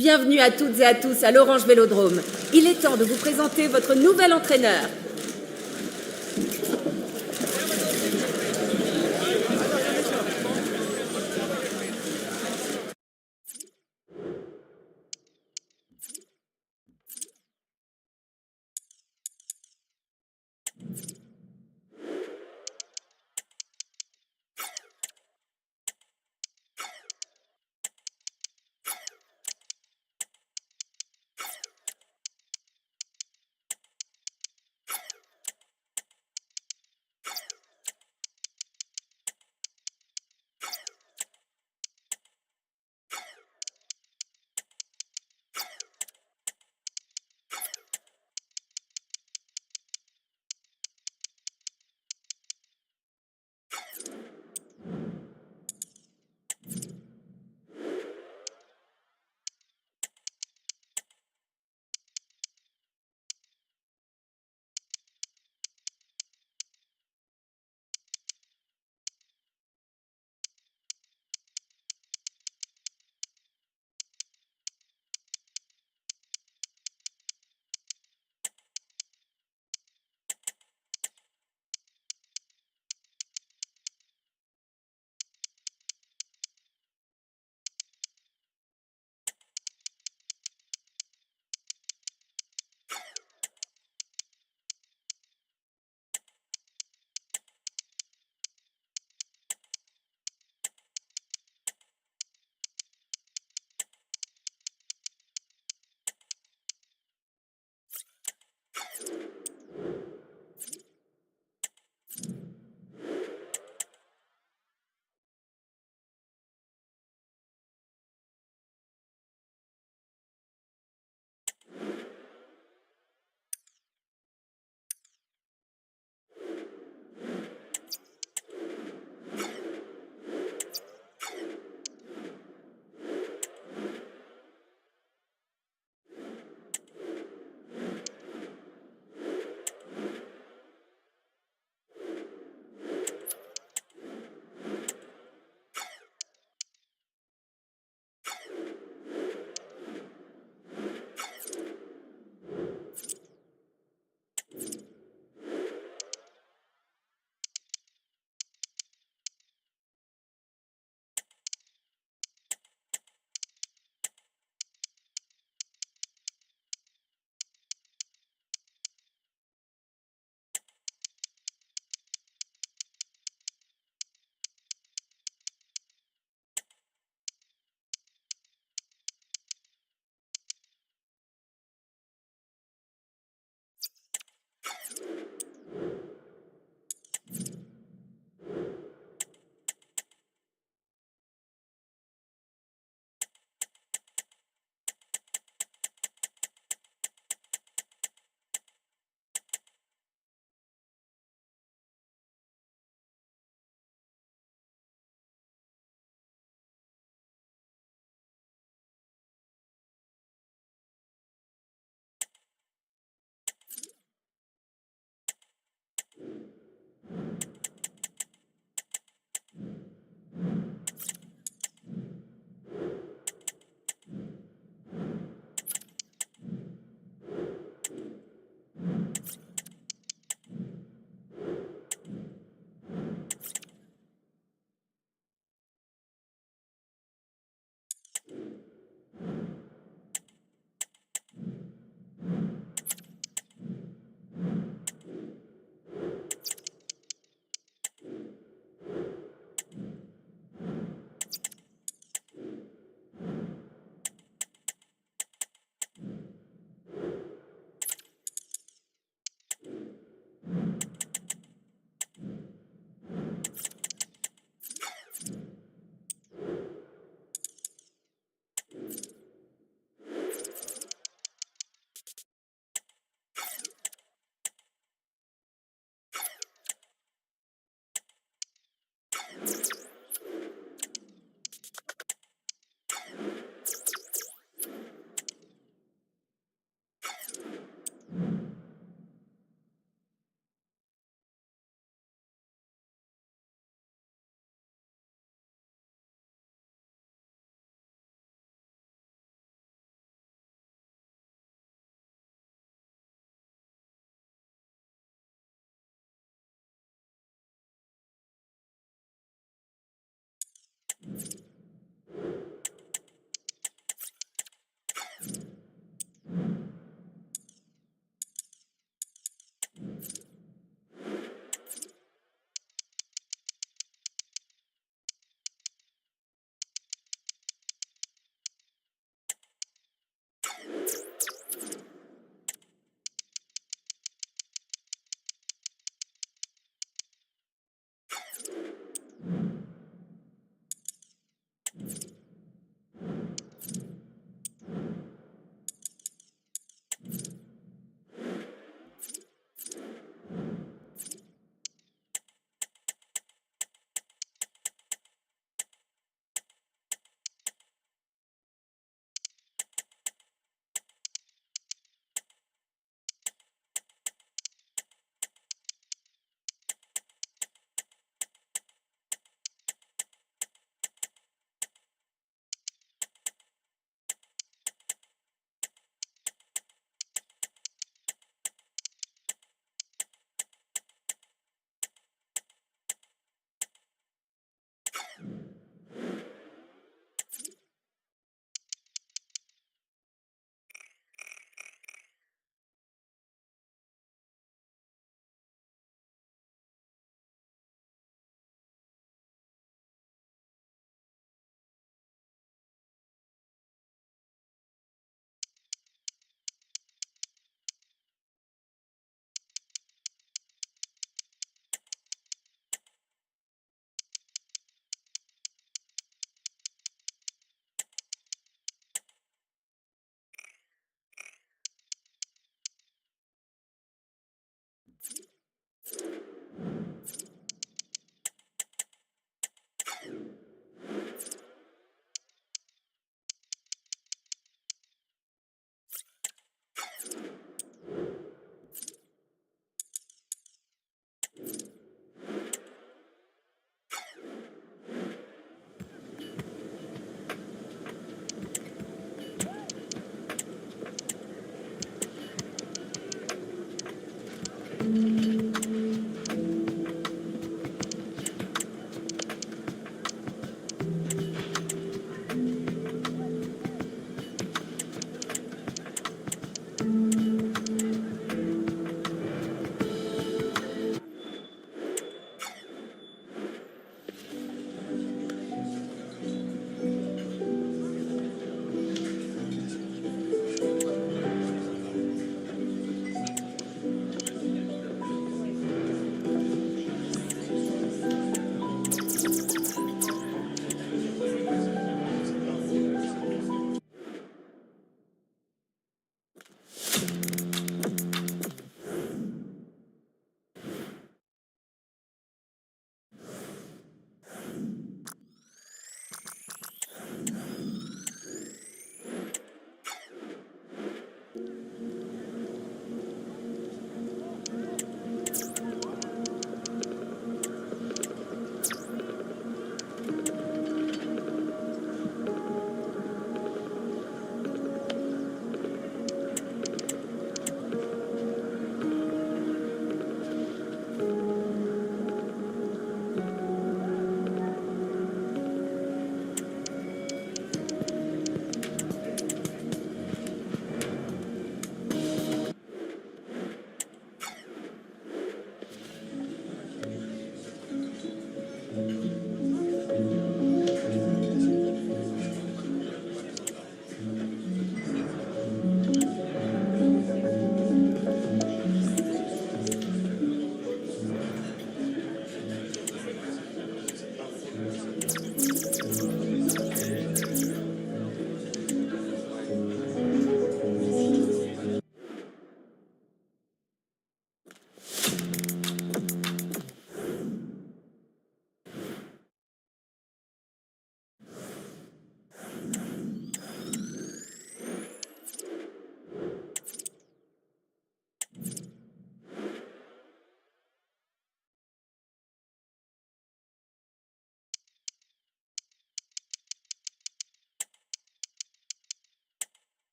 Bienvenue à toutes et à tous à l'Orange Vélodrome. Il est temps de vous présenter votre nouvel entraîneur.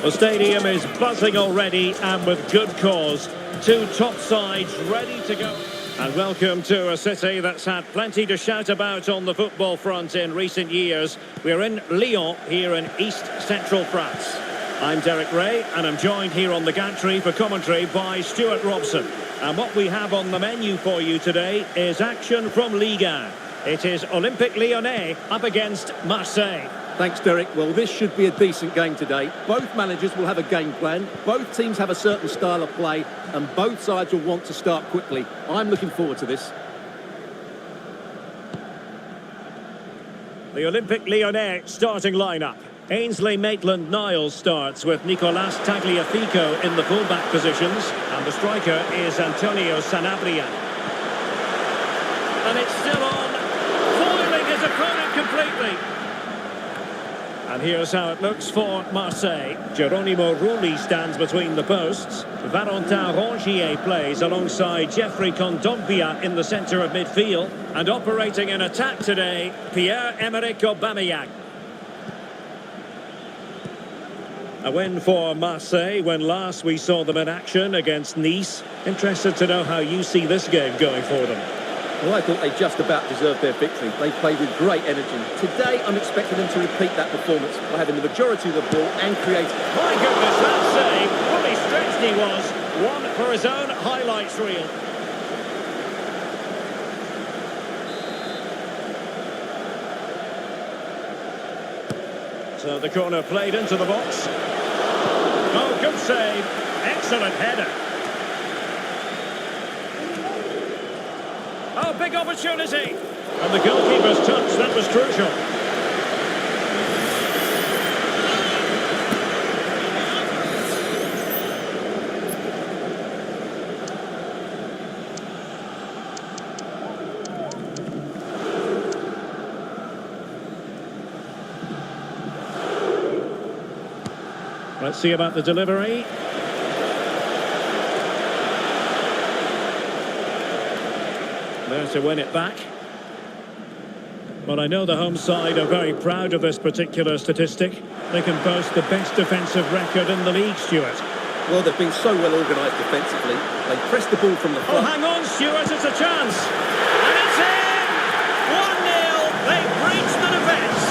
The stadium is buzzing already, and with good cause. Two top sides ready to go. And welcome to a city that's had plenty to shout about on the football front in recent years. We're in Lyon, here in east-central France. I'm Derek Ray, and I'm joined here on the gantry for commentary by Stuart Robson. And what we have on the menu for you today is action from Ligue 1. It is Olympique Lyonnais up against Marseille. Thanks, Derek. Well, this should be a decent game today. Both managers will have a game plan. Both teams have a certain style of play, and both sides will want to start quickly. I'm looking forward to this. The Olympique Lyonnais starting lineup. Ainsley Maitland-Niles starts with Nicolas Tagliafico in the fullback positions, and the striker is Antonio Sanabria. And it's still on, foiling his opponent completely. And here's how it looks for Marseille. Geronimo Rulli stands between the posts. Valentin Rongier plays alongside Jeffrey Kondogbia in the centre of midfield. And operating in attack today, Pierre-Emerick Aubameyang. A win for Marseille when last we saw them in action against Nice. Interested to know how you see this game going for them. Well, I thought they just about deserved their victory. They played with great energy. Today, I'm expecting them to repeat that performance by having the majority of the ball and create... My goodness, that save! Fully stretched he was. One for his own highlights reel. So the corner played into the box. Oh, good save. Excellent header. Oh, big opportunity. And the goalkeeper's touch, that was crucial. Let's see about the delivery. There to win it back. Well, I know the home side are very proud of this particular statistic. They can boast the best defensive record in the league, Stuart. Well, they've been so well organised defensively. They press the ball from the front. Oh, hang on, Stuart, it's a chance. And it's in! 1-0. They breached the defence.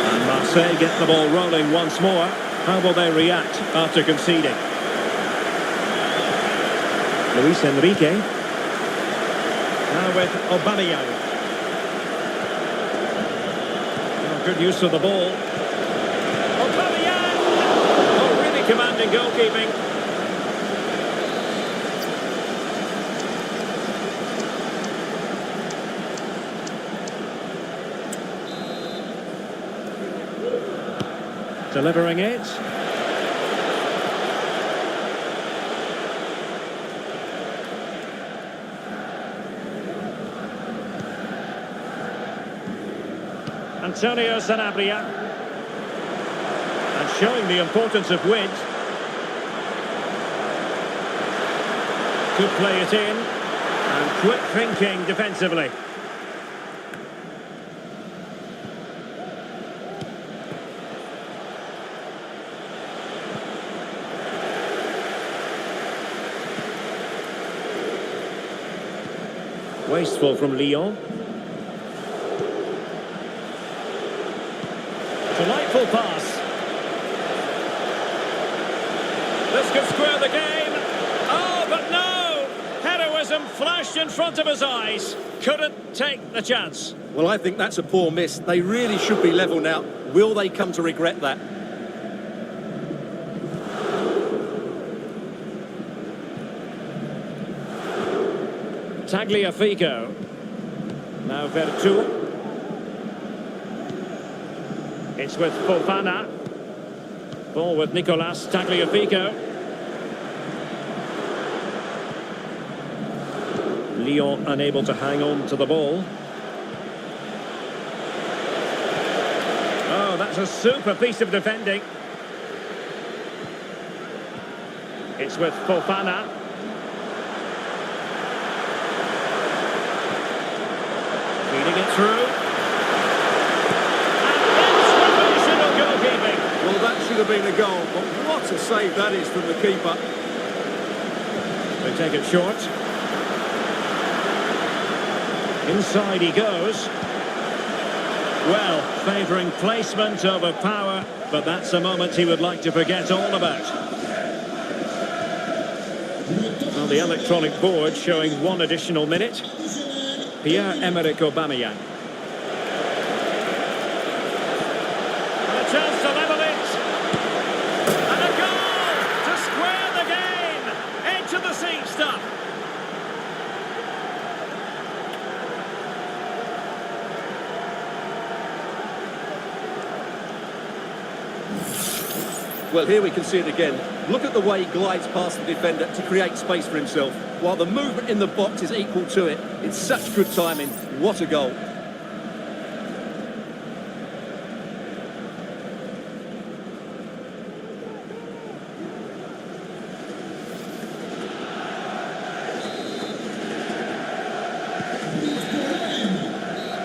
And Marseille get the ball rolling once more. How will they react after conceding? Luis Enrique. Now with Aubameyang. Oh, good use of the ball. Aubameyang! Oh, really commanding goalkeeping. Delivering it. Antonio Sanabria. And showing the importance of width. Could play it in. And quick thinking defensively. Wasteful from Lyon. Delightful pass. This could square the game. Oh, but no! Heroism flashed in front of his eyes. Couldn't take the chance. Well, I think that's a poor miss. They really should be level now. Will they come to regret that? Tagliafico. Now Vertu. It's with Fofana. Ball with Nicolas Tagliafico. Lyon unable to hang on to the ball. Oh, that's a super piece of defending. It's with Fofana. Feeding it through. And inspirational goalkeeping. Well, that should have been a goal, but what a save that is from the keeper. They take it short. Inside he goes. Well, favouring placement over power, but that's a moment he would like to forget all about. On the electronic board showing 1 additional minute. Pierre-Emerick Aubameyang. And a chance to level it. And a goal to square the game. Edge of the seat stuff. Well, here we can see it again. Look at the way he glides past the defender to create space for himself, while the movement in the box is equal to it. It's such good timing. What a goal.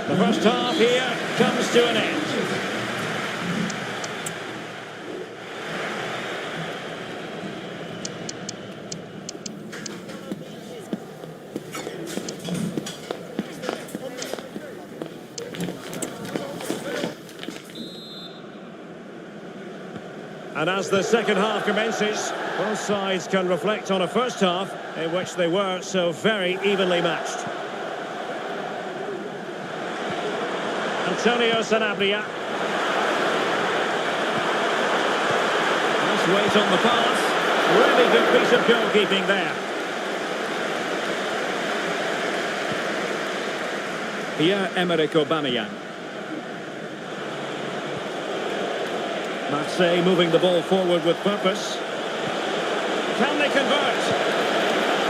The first half here comes to an end. And as the second half commences, both sides can reflect on a first half in which they were so very evenly matched. Antonio Sanabria. Nice weight on the pass. Really good piece of goalkeeping there. Pierre-Emerick Aubameyang. Marseille moving the ball forward with purpose. Can they convert?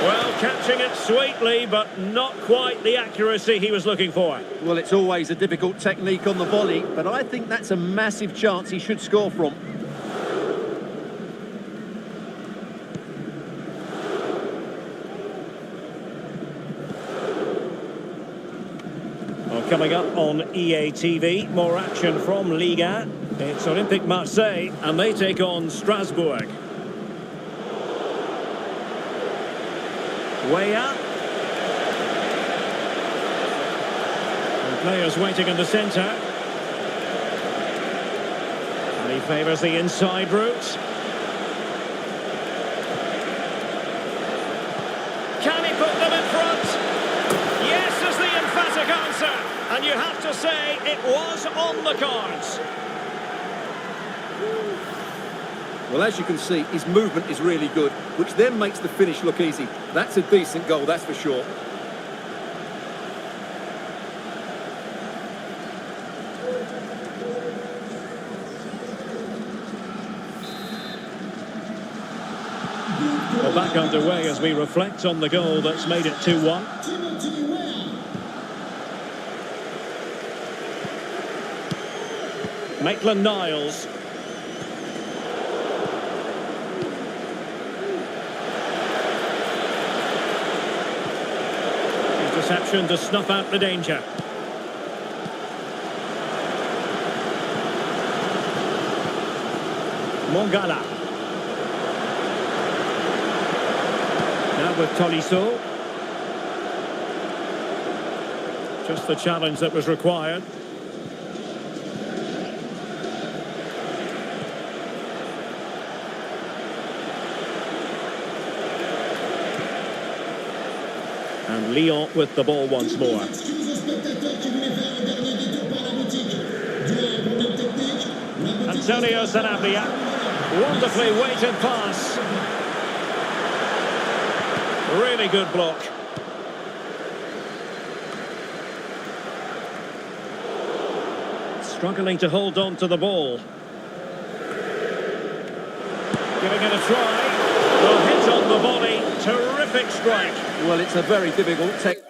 Well, catching it sweetly, but not quite the accuracy he was looking for. Well, it's always a difficult technique on the volley, but I think that's a massive chance he should score from. Well, coming up on EA TV, more action from Liga. It's Olympique Marseille, and they take on Strasbourg. Way up. And players waiting in the centre. And he favours the inside route. Can he put them in front? Yes is the emphatic answer. And you have to say it was on the cards. Well, as you can see, his movement is really good, which then makes the finish look easy. That's a decent goal, that's for sure. Well, back underway as we reflect on the goal that's made it 2-1. Maitland-Niles. Interception to snuff out the danger. Mongala. Now with Tolisso. Just the challenge that was required. And Lyon with the ball once more. Antonio Sanabria. Wonderfully weighted pass. Really good block. Struggling to hold on to the ball. Giving it a try. Well, hit on the volley. Terrific strike. Well, it's a very difficult technique.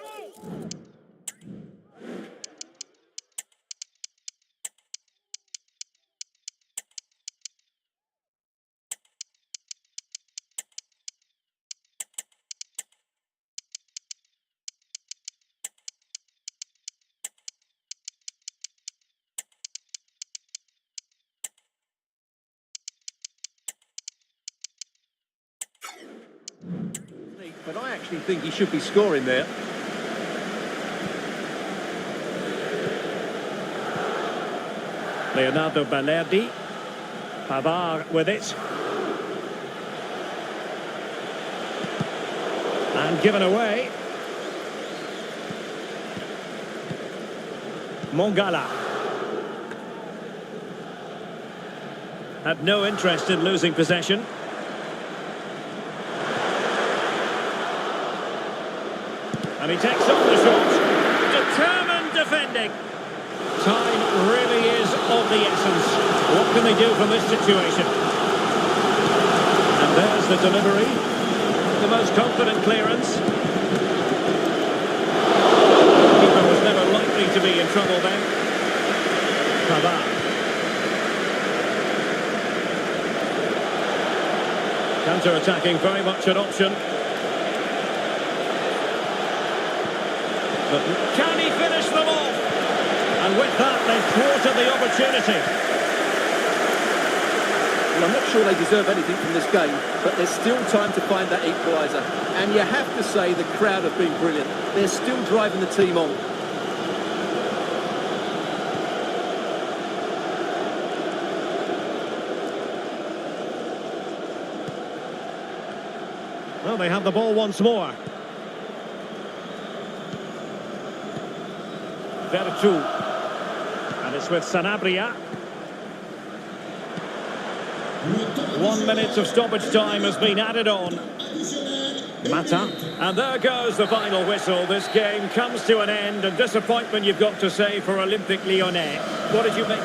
actually think he should be scoring there. Leonardo Balerdi. Pavard with it. And given away. Mongala. Had no interest in losing possession. And he takes on the shot. Determined defending. Time really is of the essence. What can they do from this situation? And there's the delivery. The most confident clearance. The keeper was never likely to be in trouble then. Pavard. Counter-attacking, very much an option. But can he finish them off? And with that, they've thwarted the opportunity. Well, I'm not sure they deserve anything from this game, but there's still time to find that equaliser. And you have to say the crowd have been brilliant. They're still driving the team on. Well, they have the ball once more. Vertu. And it's with Sanabria. 1 minute of stoppage time has been added on. Mata. And there goes the final whistle. This game comes to an end, and disappointment, you've got to say, for Olympique Lyonnais. What did you make?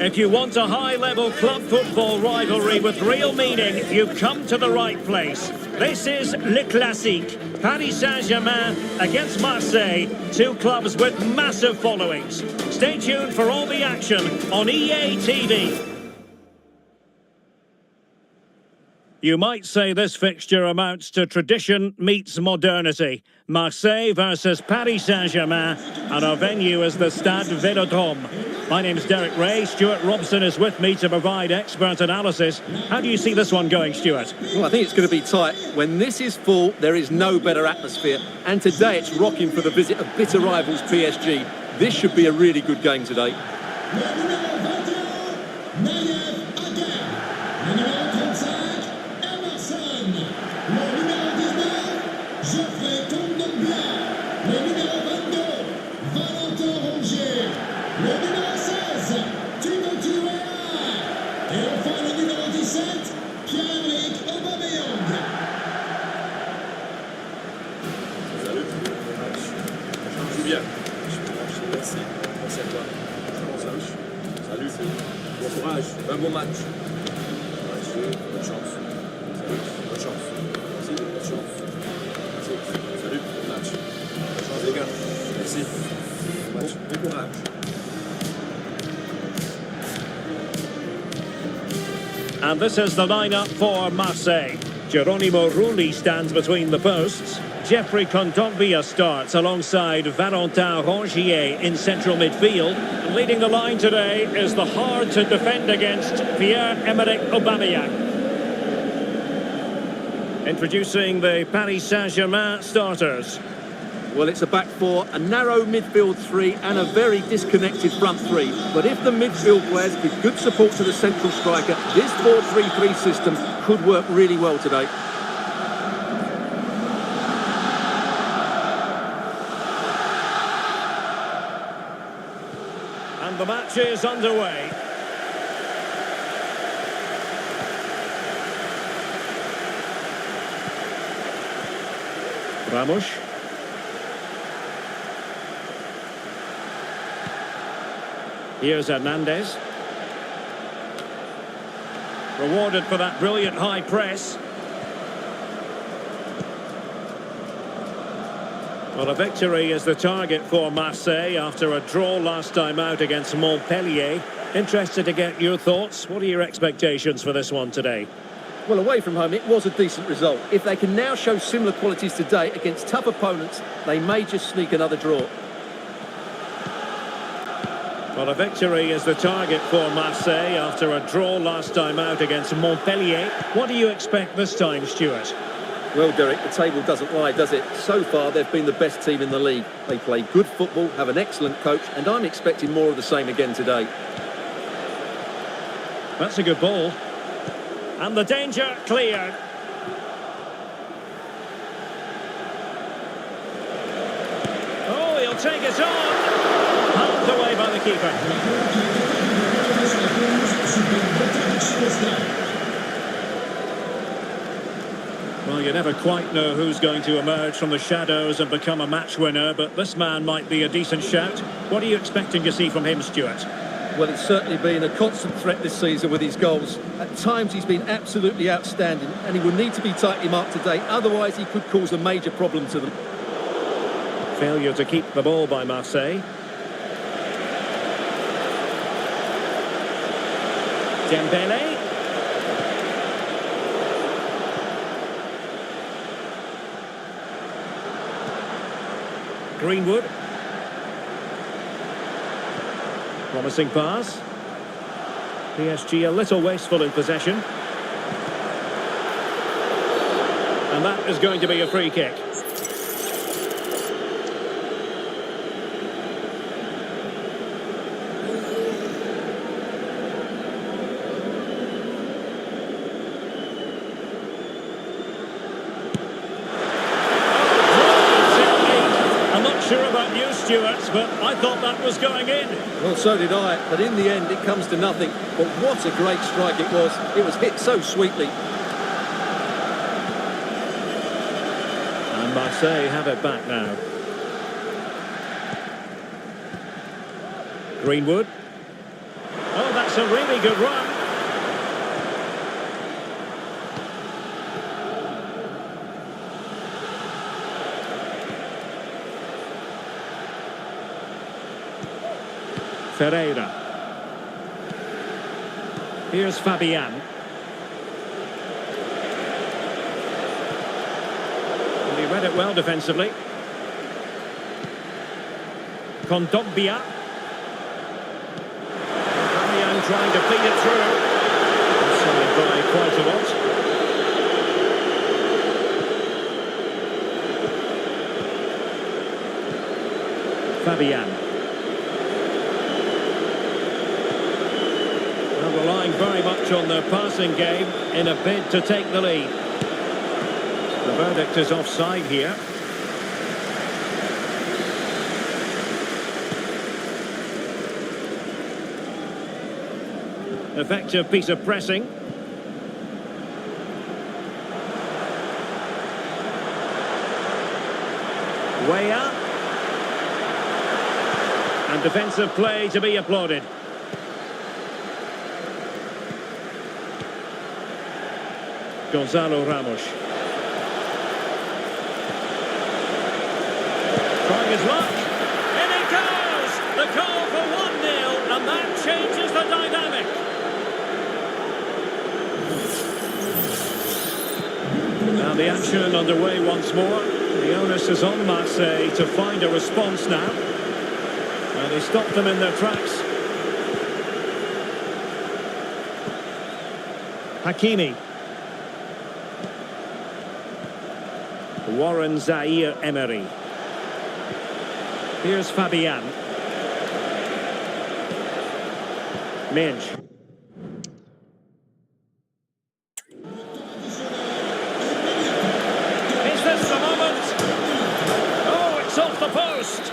If you want a high-level club football rivalry with real meaning, you've come to the right place. This is Le Classique. Paris Saint-Germain against Marseille, two clubs with massive followings. Stay tuned for all the action on EA TV. You might say this fixture amounts to tradition meets modernity. Marseille versus Paris Saint-Germain, and our venue is the Stade Vélodrome. My name's Derek Ray. Stuart Robson is with me to provide expert analysis. How do you see this one going, Stuart? Well, I think it's going to be tight. When this is full, there is no better atmosphere. And today it's rocking for the visit of bitter rivals PSG. This should be a really good game today. Bien. Merci. Merci à toi. Salut. Bon courage. Un bon match. Bonne chance. Salut. Bonne chance. Merci. Bonne chance. Salut. Bon match. Bonne chance les gars. Merci. Bon match. Bon courage. And this is the lineup for Marseille. Geronimo Rulli stands between the posts. Jeffrey Kondogbia starts alongside Valentin Rongier in central midfield. Leading the line today is the hard-to-defend against Pierre-Emerick Aubameyang. Introducing the Paris Saint-Germain starters. Well, it's a back four, a narrow midfield three and a very disconnected front three. But if the midfield players give good support to the central striker, this 4-3-3 system could work really well today. And the match is underway. Ramos. Here's Hernandez. Rewarded for that brilliant high press. Well, a victory is the target for Marseille after a draw last time out against Montpellier. Interested to get your thoughts. What are your expectations for this one today? Well, away from home, it was a decent result. If they can now show similar qualities today against tough opponents, they may just sneak another draw. Well, a victory is the target for Marseille after a draw last time out against Montpellier. What do you expect this time, Stuart? Well, Derek, the table doesn't lie, does it? So far, they've been the best team in the league. They play good football, have an excellent coach, and I'm expecting more of the same again today. That's a good ball. And the danger cleared. Oh, he'll take it on. Helped away by the keeper. Well, you never quite know who's going to emerge from the shadows and become a match winner, but this man might be a decent shout. What are you expecting to see from him, Stuart? Well, it's certainly been a constant threat this season with his goals. At times, he's been absolutely outstanding, and he will need to be tightly marked today, otherwise he could cause a major problem to them. Failure to keep the ball by Marseille. Dembele. Greenwood. Promising pass. PSG a little wasteful in possession. And that is going to be a free kick. Sure about you, Stuart, but I thought that was going in. Well, so did I, but in the end it comes to nothing. But what a great strike it was. It was hit so sweetly. And Marseille have it back now. Greenwood. It's a really good run. Ferreira. Here's Fabian. And he read it well defensively. Kondogbia. Fabian trying to feed it through. Offside by quite a lot. Fabian. Relying very much on their passing game in a bid to take the lead. The verdict is offside here. Effective piece of pressing. Weah. And defensive play to be applauded. Gonzalo Ramos. Trying his luck. In it goes! The goal for 1-0, and that changes the dynamic. Now the action underway once more. The onus is on Marseille to find a response now. And he stopped them in their tracks. Hakimi. Warren Zaire-Emery. Here's Fabian. Minge. Is this the moment? Oh, it's off the post.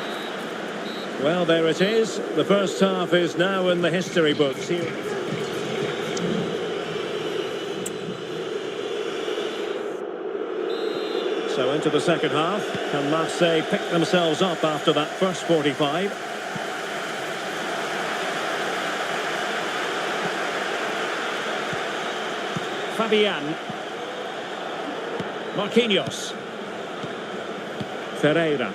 Well, there it is. The first half is now in the history books here. So into the second half, can Marseille pick themselves up after that first 45? Fabian. Marquinhos. Ferreira.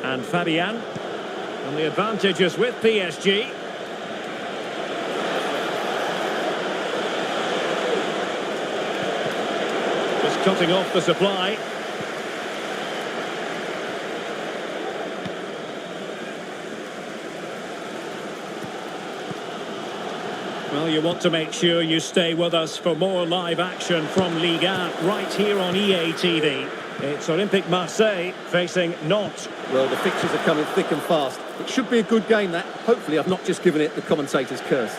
And Fabian. And the advantage is with PSG. Cutting off the supply. Well, you want to make sure you stay with us for more live action from Liga right here on EA TV. It's Olympique Marseille facing Nantes. Well, the fixtures are coming thick and fast. It should be a good game, that. Hopefully I've not just given it the commentator's curse.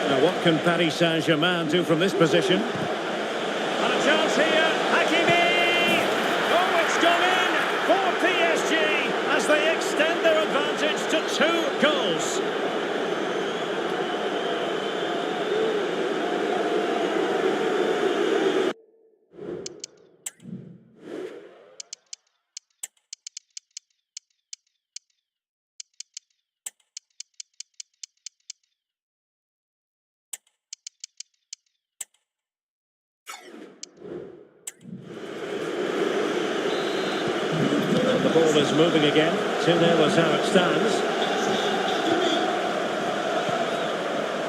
Now, what can Paris Saint-Germain do from this position? And a chance here, Hakimi! Oh, it's gone in for PSG as they extend their advantage to 2 goals. The ball is moving again. 2-0 is how it stands.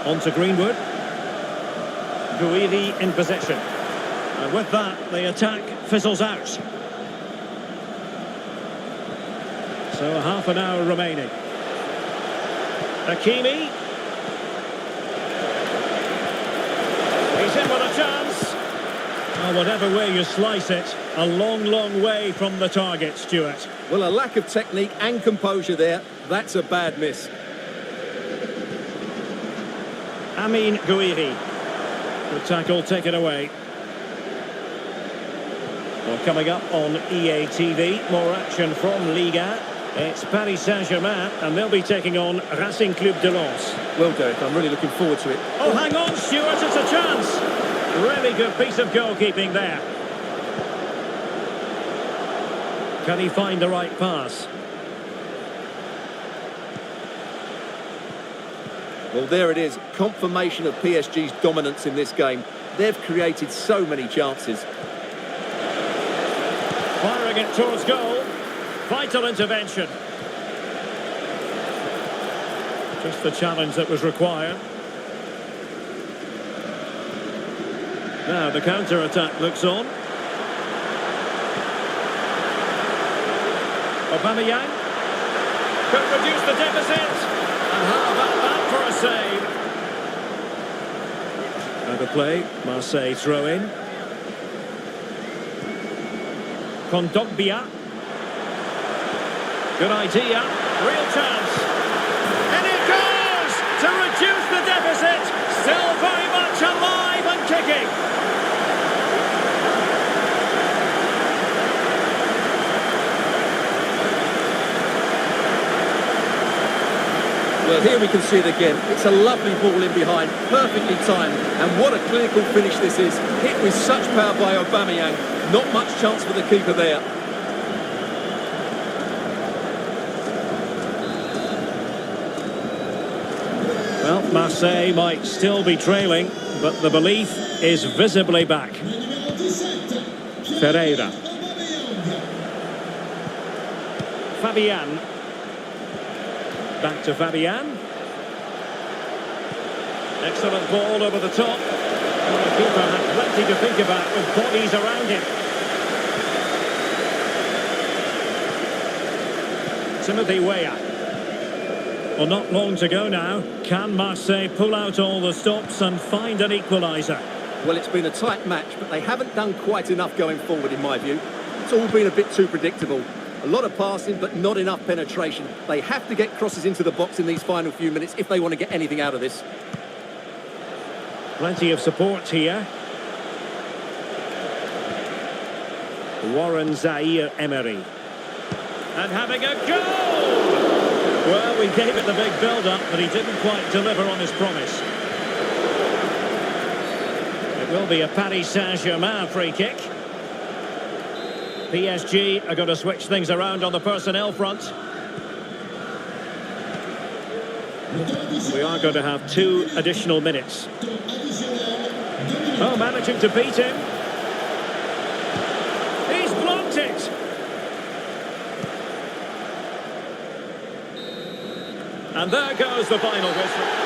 On to Greenwood. Guidi in possession. And with that, the attack fizzles out. So half an hour remaining. Hakimi. He's in with a chance. Well, whatever way you slice it, a long, long way from the target, Stuart. Well, a lack of technique and composure there. That's a bad miss. Amin Guidi. Good tackle, taken away. Well, coming up on EA TV, more action from Liga. It's Paris Saint-Germain, and they'll be taking on Racing Club de Lens. Well, Derek, I'm really looking forward to it. Oh, hang on, Stuart, it's a chance. Really good piece of goalkeeping there. Can he find the right pass? Well, there it is. Confirmation of PSG's dominance in this game. They've created so many chances. Firing it towards goal. Vital intervention. Just the challenge that was required. Now the counter-attack looks on. Aubameyang could reduce the deficit. And how about that for a save? Out of play, Marseille throw in. Kondogbia. Good idea, real chance. And it goes to reduce the deficit. Still very much alive and kicking. Well, here we can see it again. It's a lovely ball in behind, perfectly timed. And what a clinical finish this is. Hit with such power by Aubameyang. Not much chance for the keeper there. Well, Marseille might still be trailing, but the belief is visibly back. Ferreira. Fabian. Back to Fabian. Excellent ball over the top. And the keeper had plenty to think about with bodies around him. Timothy Weah. Well, not long to go now. Can Marseille pull out all the stops and find an equaliser? Well, it's been a tight match, but they haven't done quite enough going forward, in my view. It's all been a bit too predictable. A lot of passing, but not enough penetration. They have to get crosses into the box in these final few minutes if they want to get anything out of this. Plenty of support here. Warren Zaire-Emery. And having a goal! Well, we gave it the big build-up, but he didn't quite deliver on his promise. It will be a Paris Saint-Germain free kick. PSG are going to switch things around on the personnel front. We are going to have 2 additional minutes. Oh, managing to beat him. He's blocked it. And there goes the final whistle.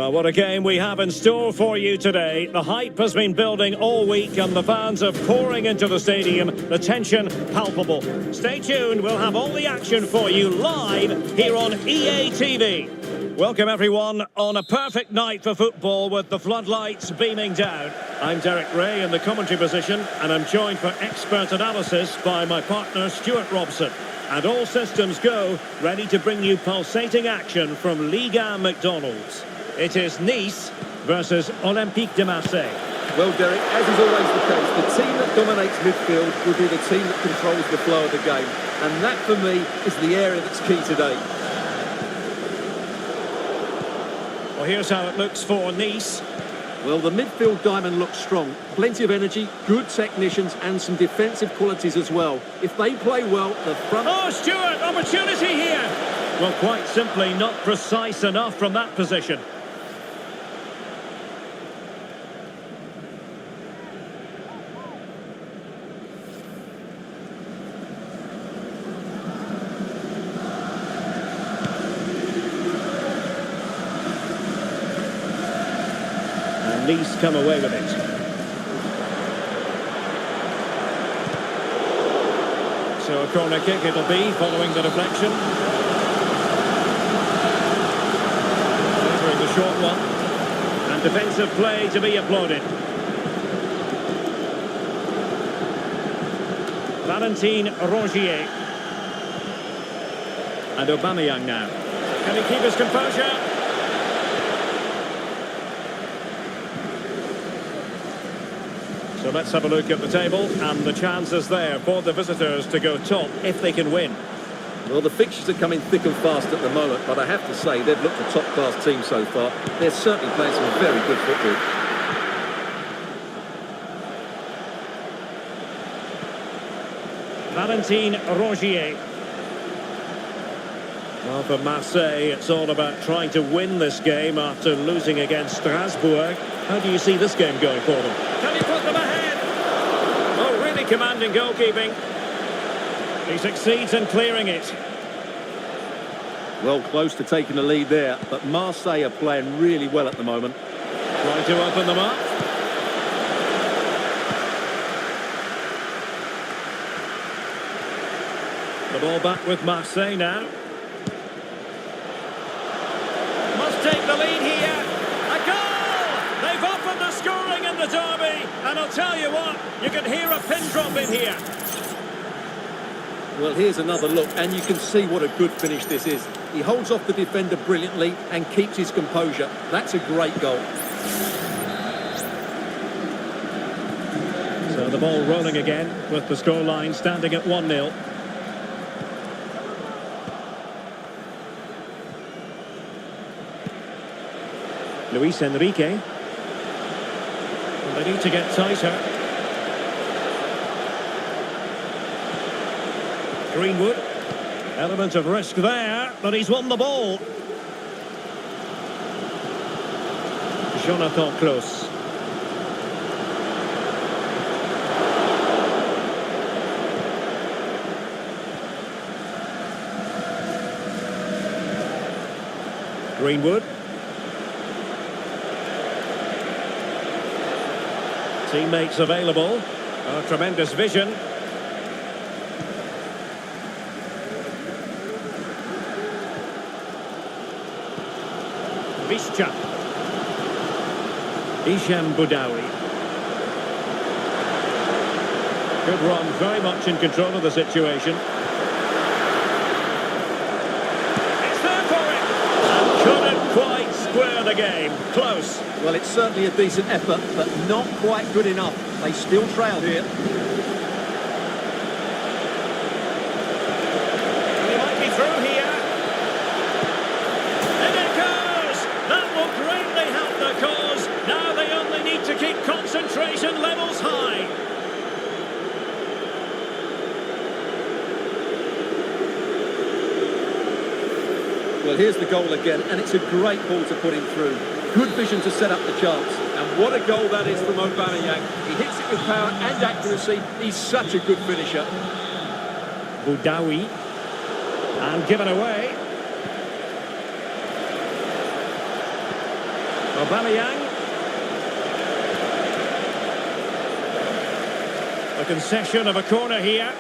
Well, what a game we have in store for you today. The hype has been building all week and the fans are pouring into the stadium. The tension palpable. Stay tuned, we'll have all the action for you live here on EA TV. Welcome everyone on a perfect night for football with the floodlights beaming down. I'm Derek Ray in the commentary position and I'm joined for expert analysis by my partner Stuart Robson. And all systems go, ready to bring you pulsating action from Liga McDonald's. It is Nice versus Olympique de Marseille. Well, Derek, as is always the case, the team that dominates midfield will be the team that controls the flow of the game. And that, for me, is the area that's key today. Well, here's how it looks for Nice. Well, the midfield diamond looks strong. Plenty of energy, good technicians, and some defensive qualities as well. If they play well, the front... Oh, Stuart, opportunity here! Well, quite simply, not precise enough from that position. least come away with it. So a corner kick it'll be following the deflection. Delivering the short one. And defensive play to be applauded. Valentin Rongier. And Aubameyang now. Can he keep his composure? So let's have a look at the table, and the chances there for the visitors to go top if they can win. Well, the fixtures are coming thick and fast at the moment, but I have to say they've looked a top-class team so far. They're certainly playing some very good football. Valentin Rongier. Well, for Marseille, it's all about trying to win this game after losing against Strasbourg. How do you see this game going for them? Can he put them ahead? Oh, really commanding goalkeeping. He succeeds in clearing it. Well, close to taking the lead there, but Marseille are playing really well at the moment. Trying to open them up. The ball back with Marseille now. Must take the lead here. A goal! They've opened the scoring in the derby. And I'll tell you what, you can hear a pin drop in here. Well, here's another look, and you can see what a good finish this is. He holds off the defender brilliantly and keeps his composure. That's a great goal. So the ball rolling again with the scoreline standing at 1-0. Luis Enrique. They need to get tighter. Greenwood. Element of risk there, but he's won the ball. Jonathan Klaus. Greenwood. Teammates available. Oh, tremendous vision. Visca. Isham Boudaoui. Good run, very much in control of the situation. It's there for it! And couldn't quite square the game. Close. Well, it's certainly a decent effort, but not quite good enough. They still trail here. He might be through here. And it goes! That will greatly help the cause. Now they only need to keep concentration levels high. Well, here's the goal again, and it's a great ball to put him through. Good vision to set up the chance. And what a goal that is from Aubameyang. He hits it with power and accuracy. He's such a good finisher. Boudaoui. And given away. Aubameyang. A concession of a corner here.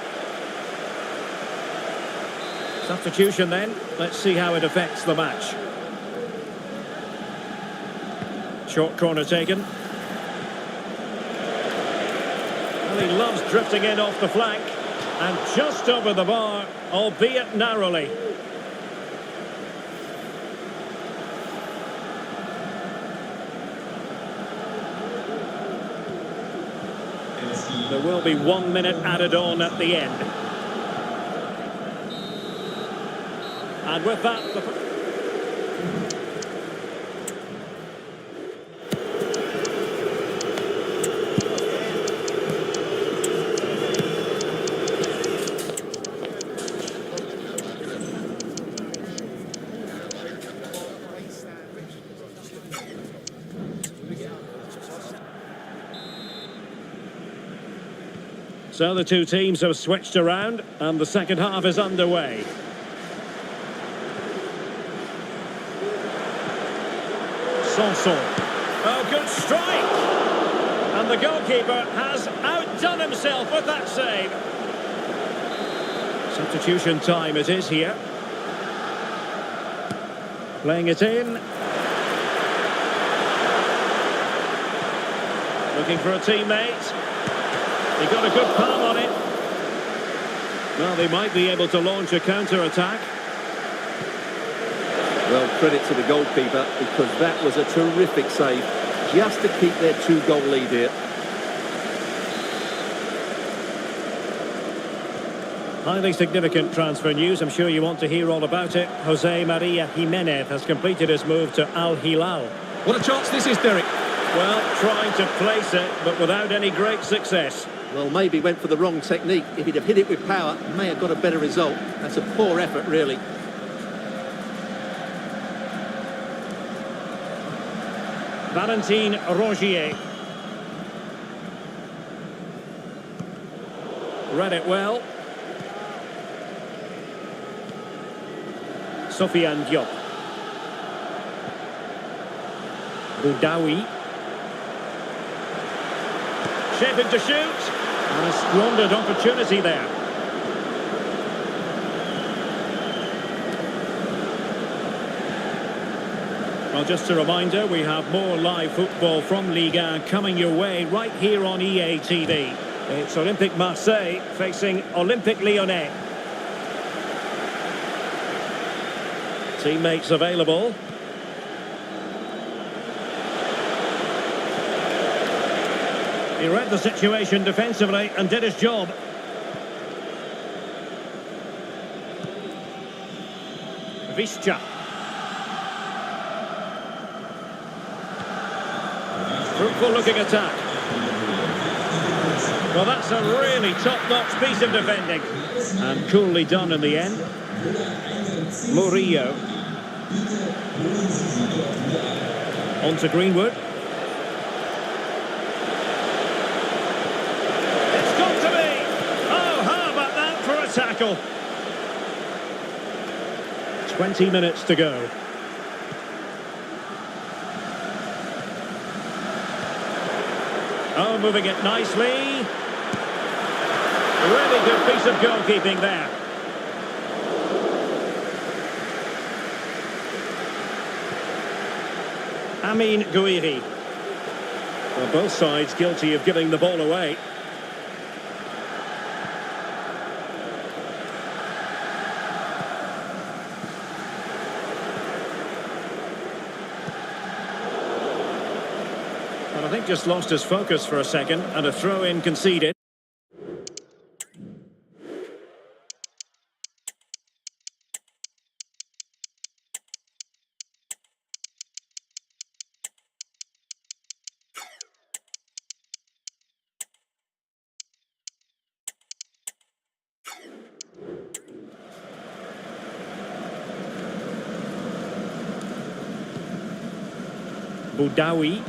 Substitution then. Let's see how it affects the match. Short corner taken. Well, he loves drifting in off the flank. And just over the bar, albeit narrowly. There will be 1 minute added on at the end. And with that... So the two teams have switched around and the second half is underway. Sanson. Oh, good strike! And the goalkeeper has outdone himself with that save. Substitution time it is here. Playing it in. Looking for a teammate. He got a good palm on it. Well, they might be able to launch a counter-attack. Well, credit to the goalkeeper, because that was a terrific save, just to keep their 2-goal lead here. Highly significant transfer news. I'm sure you want to hear all about it. Jose Maria Jimenez has completed his move to Al Hilal. What a chance this is, Derek. Well, trying to place it, but without any great success. Well, maybe went for the wrong technique. If he'd have hit it with power, may have got a better result. That's a poor effort, really. Valentin Rongier. Read it well. Sofiane Diop. Boudaoui. Shaping to shoot. And a squandered opportunity there. Well, just a reminder, we have more live football from Ligue 1 coming your way right here on EA TV. It's Olympique Marseille facing Olympique Lyonnais. Teammates available. He read the situation defensively and did his job. Visca. Fruitful looking attack. Well, that's a really top-notch piece of defending. And coolly done in the end. Murillo. On to Greenwood. It's got to be! Oh, how about that for a tackle? 20 minutes to go. Oh, moving it nicely. Really good piece of goalkeeping there. Amin Gouiri. Well, both sides guilty of giving the ball away. But I think just lost his focus for a second, and a throw-in conceded. Boudaoui.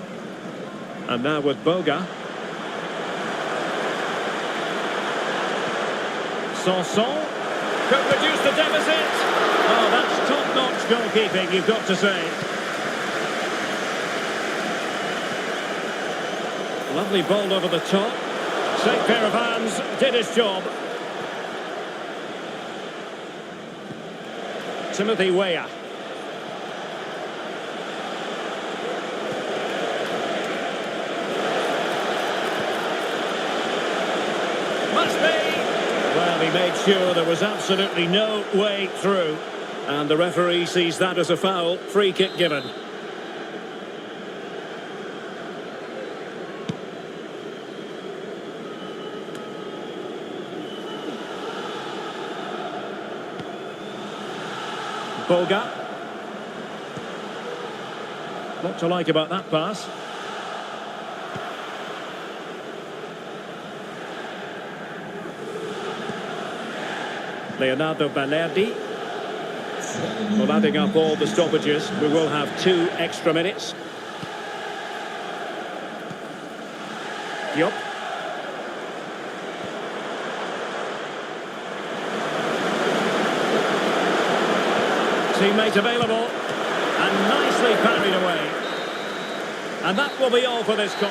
And now with Boga. Sanson could reduce the deficit. Oh, that's top-notch goalkeeping, you've got to say. Lovely ball over the top. Safe pair of hands, did his job. Timothy Weah. Must be! Well, he made sure there was absolutely no way through. And the referee sees that as a foul. Free kick given. Boga. What to like about that pass? Leonardo Balerdi. Well, adding up all the stoppages, we will have 2 extra minutes. Diop. Teammate available. And nicely parried away. And that will be all for this call.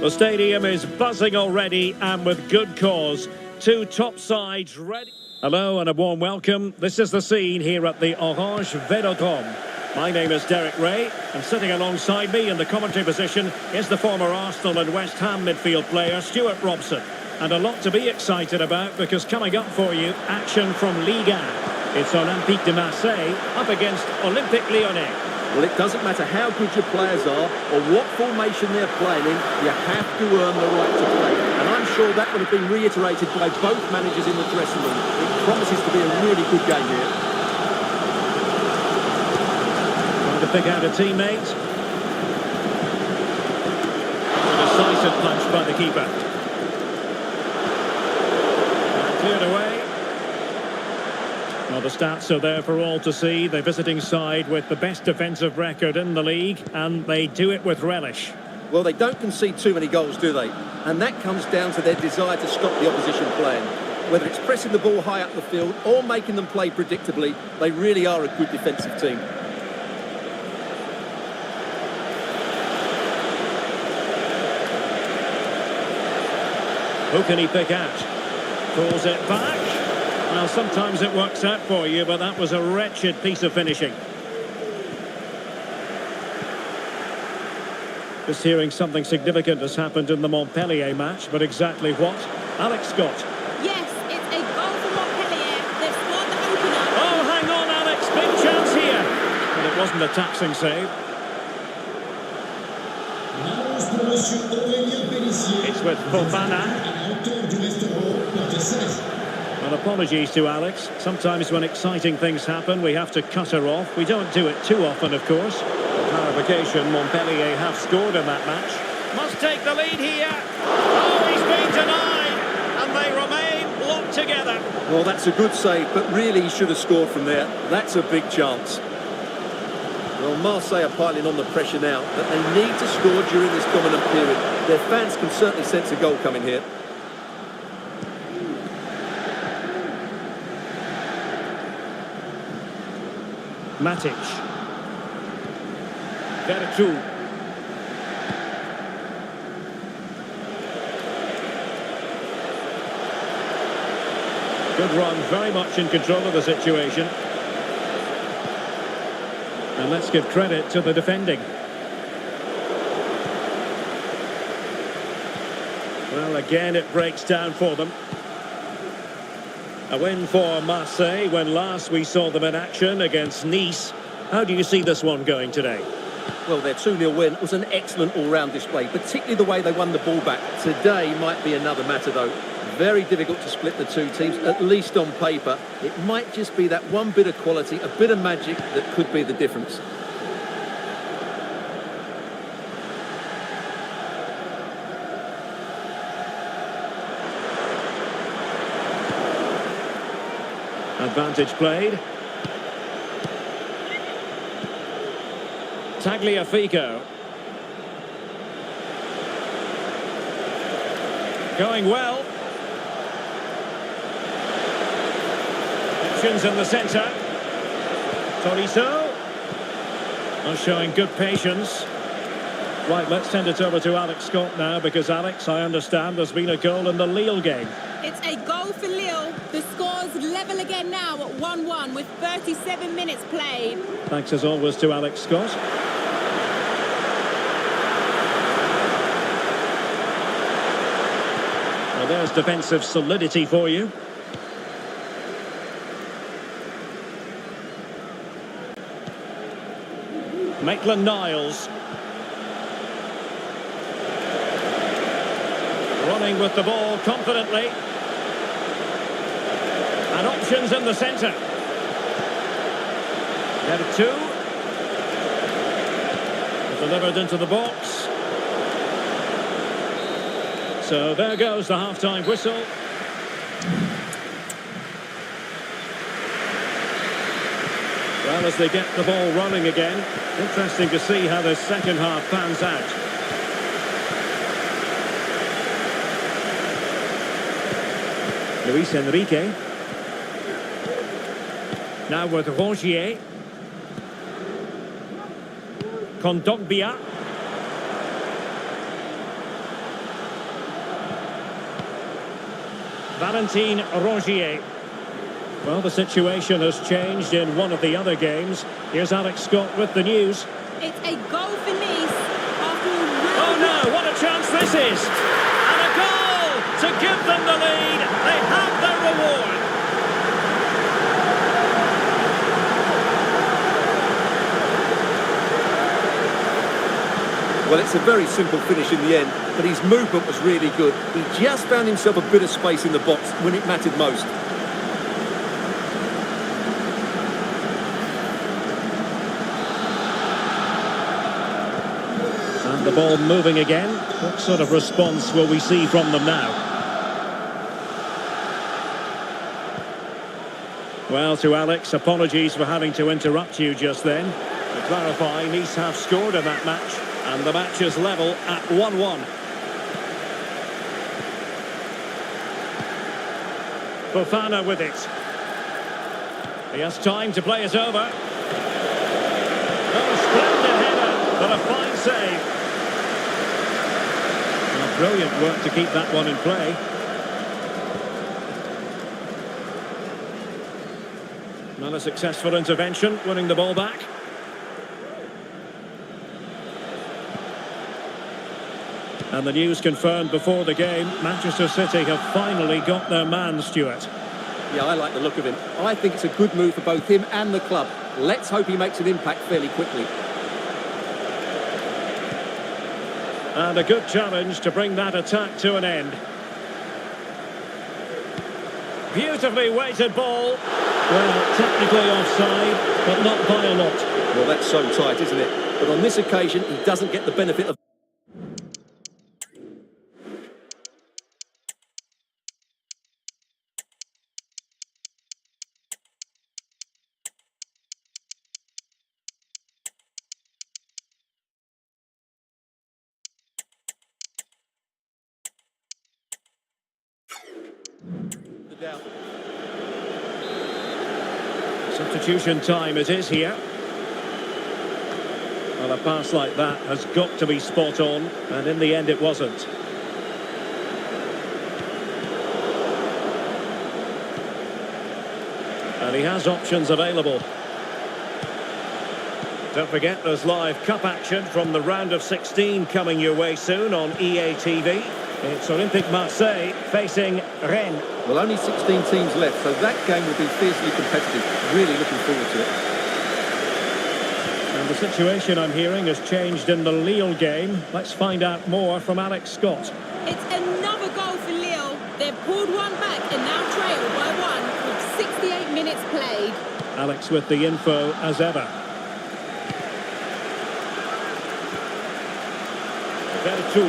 The stadium is buzzing already, and with good cause. Two top sides ready. Hello and a warm welcome. This is the scene here at the Orange Velodrome. My name is Derek Ray, and sitting alongside me in the commentary position is the former Arsenal and West Ham midfield player Stuart Robson. And a lot to be excited about, because coming up for you, action from Liga. It's Olympique de Marseille up against Olympique Lyonnais. Well, it doesn't matter how good your players are or what formation they're playing in, you have to earn the right to play. And I'm sure that would have been reiterated by both managers in the dressing room. It promises to be a really good game here. Trying to pick out a teammate. A decisive punch by the keeper. Cleared away. Well, the stats are there for all to see. The visiting side with the best defensive record in the league, and they do it with relish. Well, they don't concede too many goals, do they? And that comes down to their desire to stop the opposition playing. Whether it's pressing the ball high up the field or making them play predictably, they really are a good defensive team. Who can he pick out? Pulls it back. Well, sometimes it works out for you, but that was a wretched piece of finishing. Just hearing something significant has happened in the Montpellier match, but exactly what? Alex Scott. Yes, it's a goal for Montpellier. They've scored the opener. Oh, hang on, Alex. Big chance here. But it wasn't a taxing save. It's with Fofana. And apologies to Alex. Sometimes when exciting things happen, we have to cut her off. We don't do it too often, of course. For clarification, Montpellier have scored in that match. Must take the lead here. Oh, he's been denied. And they remain locked together. Well, that's a good save, but really he should have scored from there. That's a big chance. Well, Marseille are piling on the pressure now, but they need to score during this dominant period. Their fans can certainly sense a goal coming here. Matic. Vertu. Good run, very much in control of the situation. And let's give credit to the defending. Well, again, it breaks down for them. A win for Marseille when last we saw them in action against Nice. How do you see this one going today? Well, their 2-0 win was an excellent all-round display, particularly the way they won the ball back. Today might be another matter, though. Very difficult to split the two teams, at least on paper. It might just be that one bit of quality, a bit of magic that could be the difference. Advantage played. Tagliafico. Going well. Options in the centre. Tolisso. Showing good patience. Right, let's send it over to Alex Scott now, because Alex, I understand there's been a goal in the Lille game. It's a goal for Lille. The score's level again now at 1-1 with 37 minutes played. Thanks as always to Alex Scott. Well, there's defensive solidity for you. Maitland-Niles. Running with the ball confidently. And options in the centre. Headed two. Delivered into the box. So there goes the half-time whistle. Well, as they get the ball running again, interesting to see how the second half pans out. Luis Enrique. Now with Rongier. Kondogbia. Valentin Rongier. Well, the situation has changed in one of the other games. Here's Alex Scott with the news. It's a goal for Nice. Oh no, what a chance this is! And a goal to give them the lead. They have their reward. Well, it's a very simple finish in the end, but his movement was really good. He just found himself a bit of space in the box when it mattered most. And the ball moving again. What sort of response will we see from them now? Well, to Alex, apologies for having to interrupt you just then. To clarify, Nice have scored in that match, and the match is level at 1-1. Fofana with it. He has time to play it over. Oh, splendid header, but a fine save. Well, brilliant work to keep that one in play. Not a successful intervention, winning the ball back. And the news confirmed before the game, Manchester City have finally got their man, Stuart. Yeah, I like the look of him. I think it's a good move for both him and the club. Let's hope he makes an impact fairly quickly. And a good challenge to bring that attack to an end. Beautifully weighted ball. Well, technically offside, but not by a lot. Well, that's so tight, isn't it? But on this occasion, he doesn't get the benefit of... Substitution time it is here. Well, a pass like that has got to be spot on, and in the end it wasn't. And he has options available. Don't forget there's live cup action from the round of 16 coming your way soon on EA TV. It's Olympique Marseille facing Rennes. Well, only 16 teams left, so that game will be fiercely competitive. Really looking forward to it. And the situation I'm hearing has changed in the Lille game. Let's find out more from Alex Scott. It's another goal for Lille. They've pulled one back and now trail by one with 68 minutes played. Alex with the info as ever. Vertu.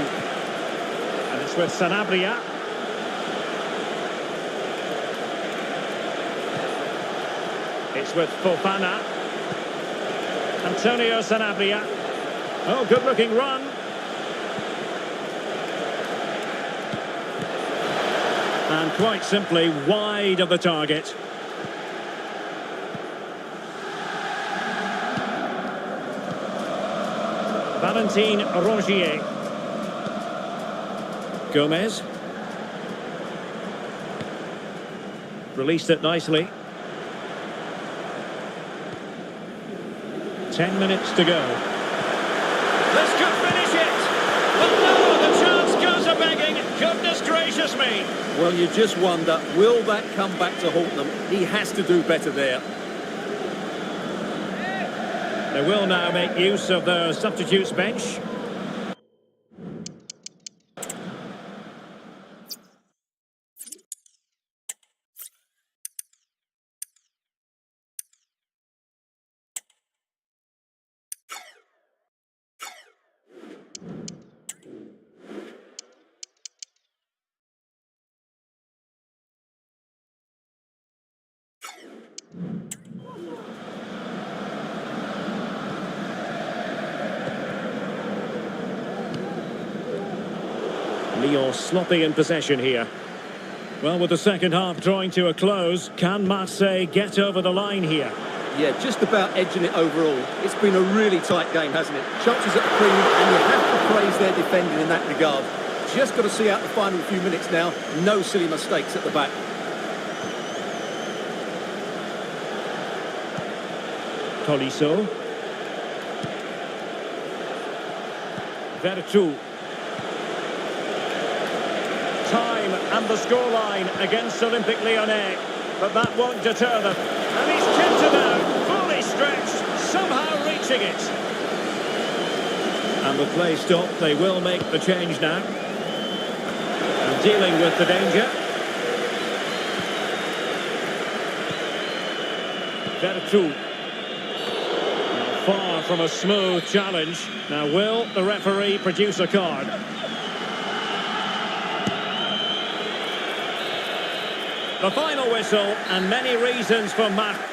And it's with Sanabria. It's with Fofana. Antonio Sanabria. Oh, good looking run. And quite simply wide of the target. Valentin Rongier. Gomez. Released it nicely. 10 minutes to go. This could finish it! But no, the chance goes a-begging. Goodness gracious me! Well, you just wonder, will that come back to haunt them? He has to do better there. They will now make use of their substitutes bench. Lyon sloppy in possession here. Well, with the second half drawing to a close, can Marseille get over the line here? Yeah, just about edging it overall. It's been a really tight game, hasn't it? Chances at the premium, and you have to praise their defending in that regard. Just got to see out the final few minutes now. No silly mistakes at the back. Tolisso. Vertu. Time and the scoreline against Olympique Lyonnais. But that won't deter them. And he's kept it out, fully stretched, somehow reaching it. And the play stopped. They will make the change now. And dealing with the danger. Vertu. Far from a smooth challenge. Now will the referee produce a card? The final whistle, and many reasons for Marseille.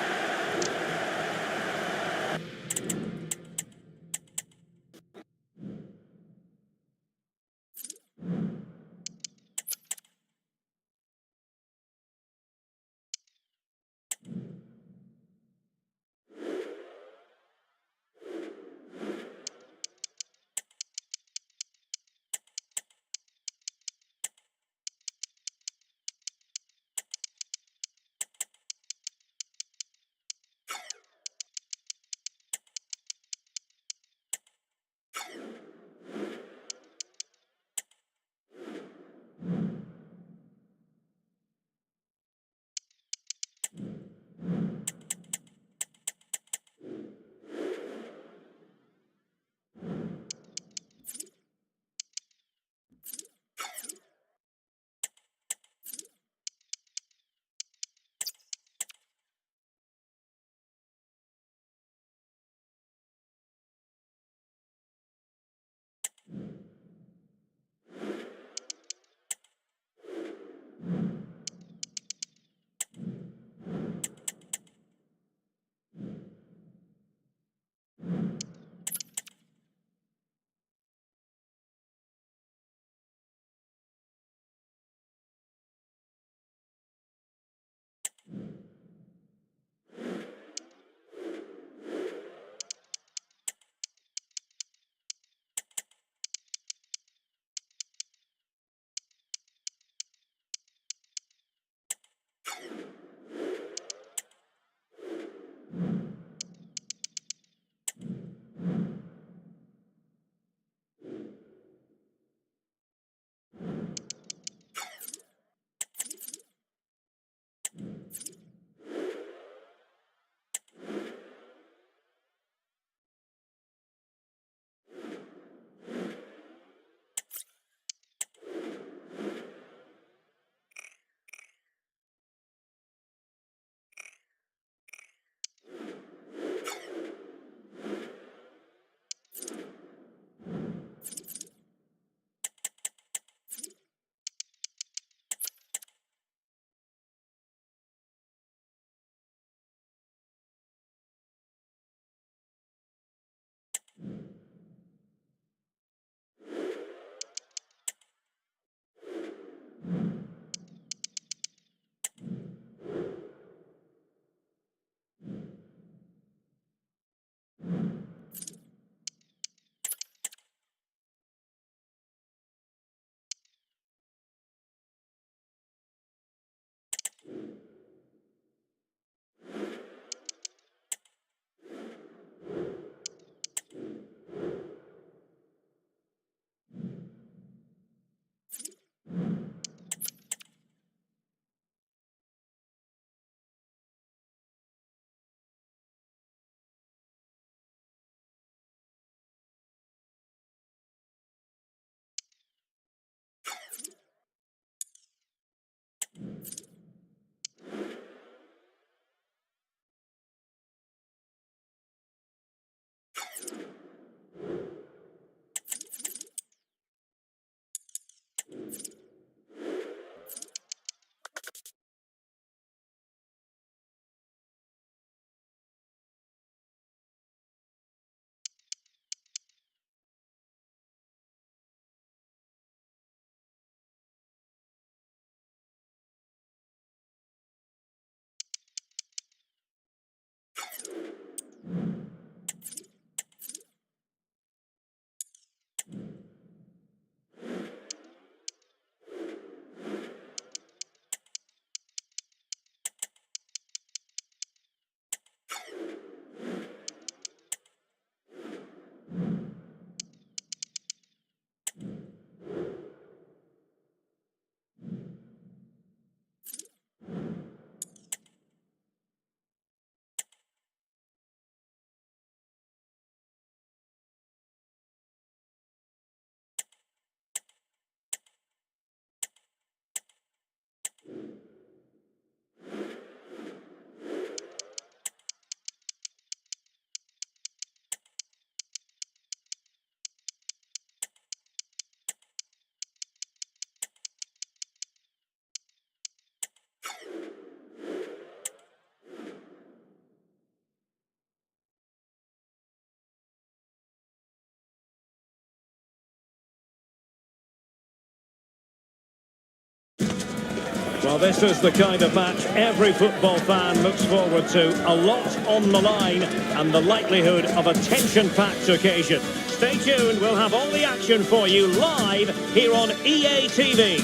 Well, this is the kind of match every football fan looks forward to. A lot on the line and the likelihood of a tension-packed occasion. Stay tuned, we'll have all the action for you live here on EA TV.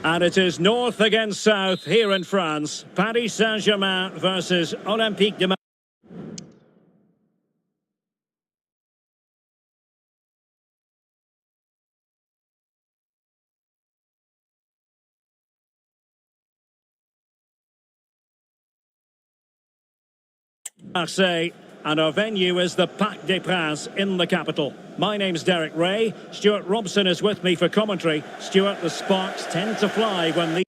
And it is north against south here in France. Paris Saint-Germain versus Olympique de Marseille, and our venue is the Parc des Princes in the capital. My name's Derek Ray. Stuart Robson is with me for commentary. Stuart, the sparks tend to fly when the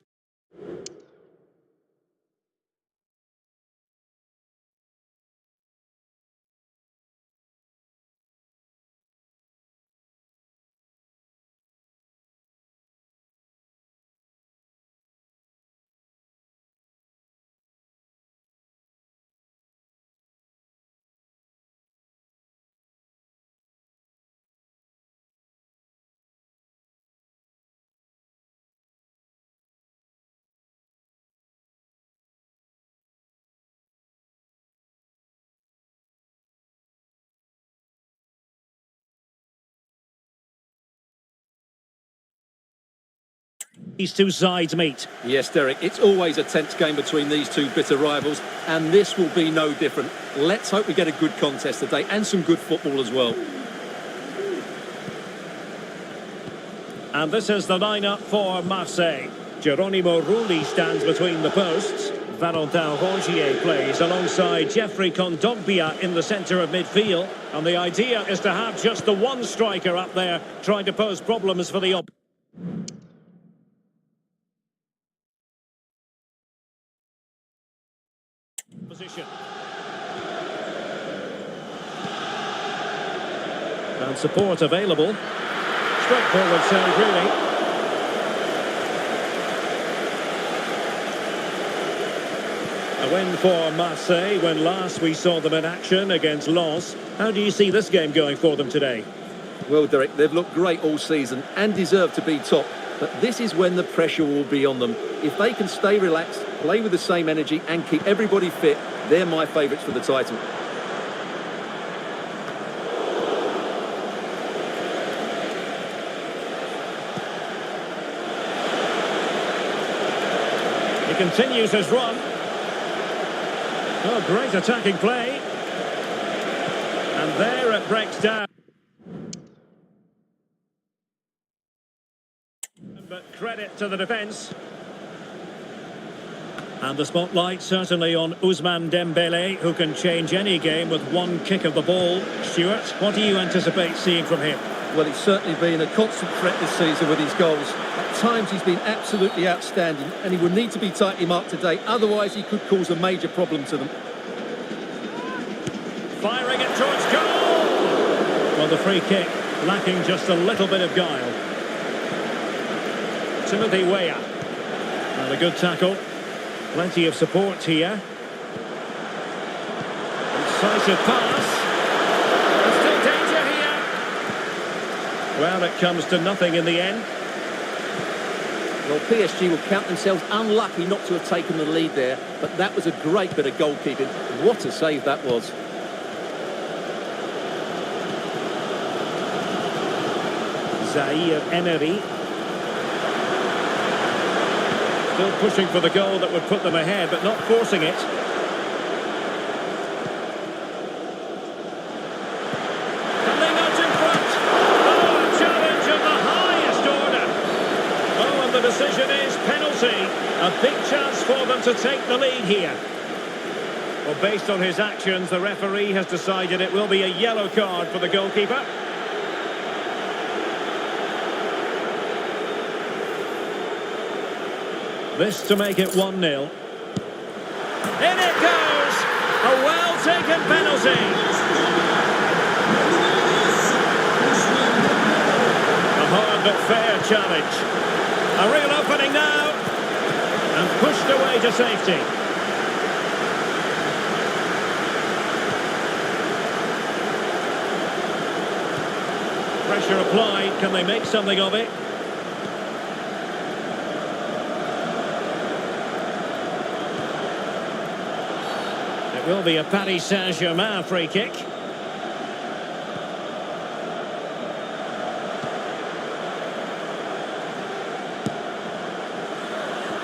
these two sides meet. Yes, Derek, it's always a tense game between these two bitter rivals, and this will be no different. Let's hope we get a good contest today and some good football as well. And this is the lineup for Marseille. Geronimo Rulli stands between the posts. Valentin Rongier plays alongside Jeffrey Kondogbia in the centre of midfield. And the idea is to have just the one striker up there trying to pose problems for the position. And support available. Straightforward save, really. A win for Marseille when last we saw them in action against Lens. How do you see this game going for them today? Well, Derek, they've looked great all season and deserve to be top. But this is when the pressure will be on them. If they can stay relaxed, play with the same energy and keep everybody fit, they're my favourites for the title. He continues his run. Oh, great attacking play. And there it breaks down. But credit to the defence. And the spotlight certainly on Ousmane Dembele, who can change any game with one kick of the ball. Stuart, what do you anticipate seeing from him? Well, he's certainly been a constant threat this season with his goals. At times he's been absolutely outstanding, and he will need to be tightly marked today, otherwise he could cause a major problem to them. firing it towards goal. Well, the free kick lacking just a little bit of guile. Timothy Weah. And a good tackle. Plenty of support here. Incisive pass. There's still danger here. Well, it comes to nothing in the end. Well, PSG will count themselves unlucky not to have taken the lead there, but that was a great bit of goalkeeping. What a save that was. Zaire Emery. Still pushing for the goal that would put them ahead, but not forcing it. Coming out in front. Oh, a challenge of the highest order. Oh, and the decision is penalty. A big chance for them to take the lead here. Well, based on his actions, the referee has decided it will be a yellow card for the goalkeeper. This to make it 1-0. In it goes! A well-taken penalty. A hard but fair challenge. A real opening now. And pushed away to safety. Pressure applied. Can they make something of it? It will be a Paris Saint-Germain free kick.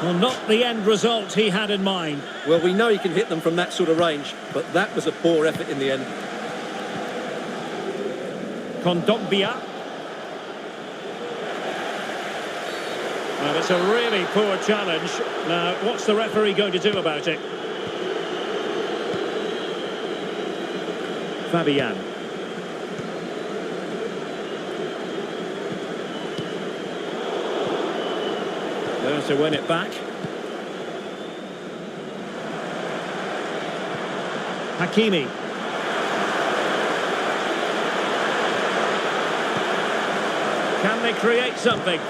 Well, not the end result he had in mind. Well, we know he can hit them from that sort of range, but that was a poor effort in the end. Kondogbia. Well, it's a really poor challenge. Now, what's the referee going to do about it? Fabian. There to win it back. Hakimi. Can they create something?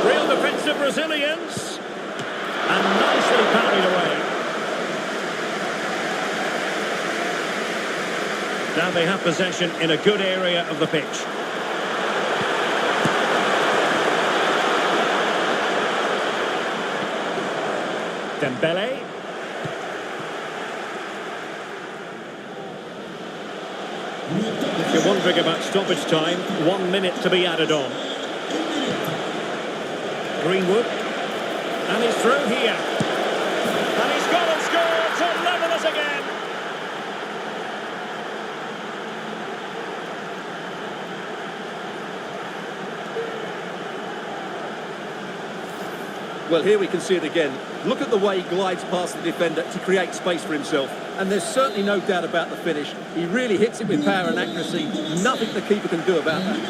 Real defensive resilience. And nicely parried away. Now they have possession in a good area of the pitch. Dembele. If you're wondering about stoppage time, 1 minute to be added on. Greenwood. And he's through here. And he's gone and scored to level us again. Well, here we can see it again. Look at the way he glides past the defender to create space for himself. And there's certainly no doubt about the finish. He really hits it with power and accuracy. Nothing the keeper can do about that.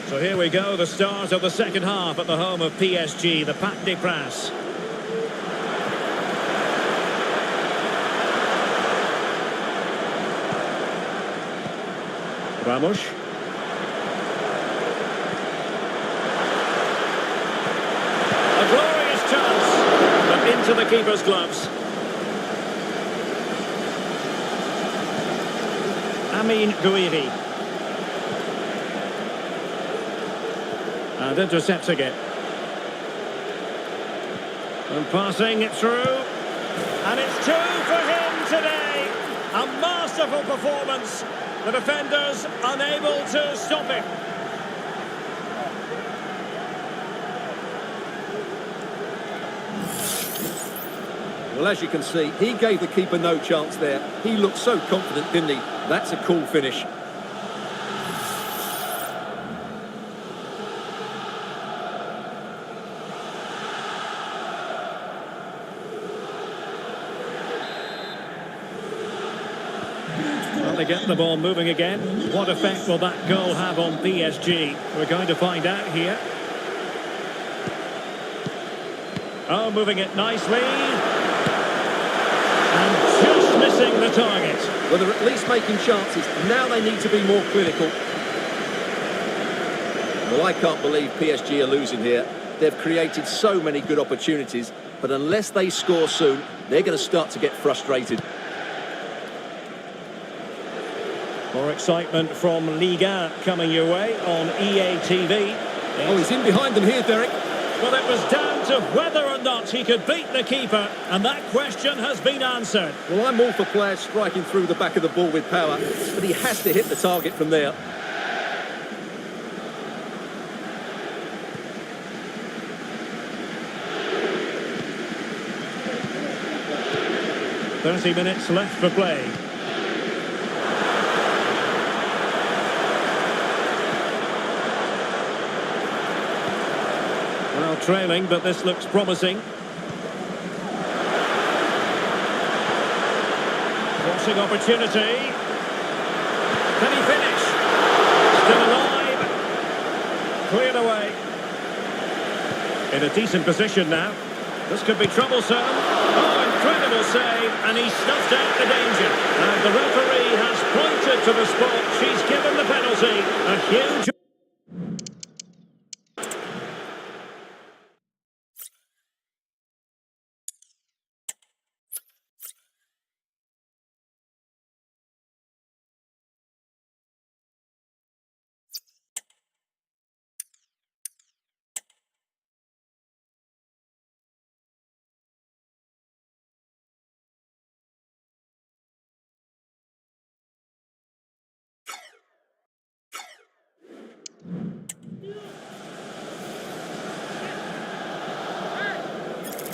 So here we go, the start of the second half at the home of PSG, the Parc des Princes. Ramos. A glorious chance, but into the keeper's gloves. Amin Gouiri. And intercepting it. And passing it through. And it's 2 for him today. A masterful performance. The defenders unable to stop him. Well, as you can see, he gave the keeper no chance there. He looked so confident, didn't he? That's a cool finish. Well, they get the ball moving again. What effect will that goal have on PSG? We're going to find out here. Oh, moving it nicely. And just missing the target. Well, they're at least making chances. Now they need to be more clinical. Well, I can't believe PSG are losing here. They've created so many good opportunities, but unless they score soon, they're going to start to get frustrated. More excitement from Liga coming your way on EA TV. Oh, he's in behind them here, Derek. Well, it was down to whether or not he could beat the keeper, and that question has been answered. Well, I'm all for players striking through the back of the ball with power, but he has to hit the target from there. "30 minutes left for play. Well, trailing, but this looks promising. Crossing opportunity. Can he finish? Still alive. Cleared away. In a decent position now. This could be troublesome. Oh, incredible save, and he snuffed out the danger. And the referee has pointed to the spot. She's given the penalty. A huge...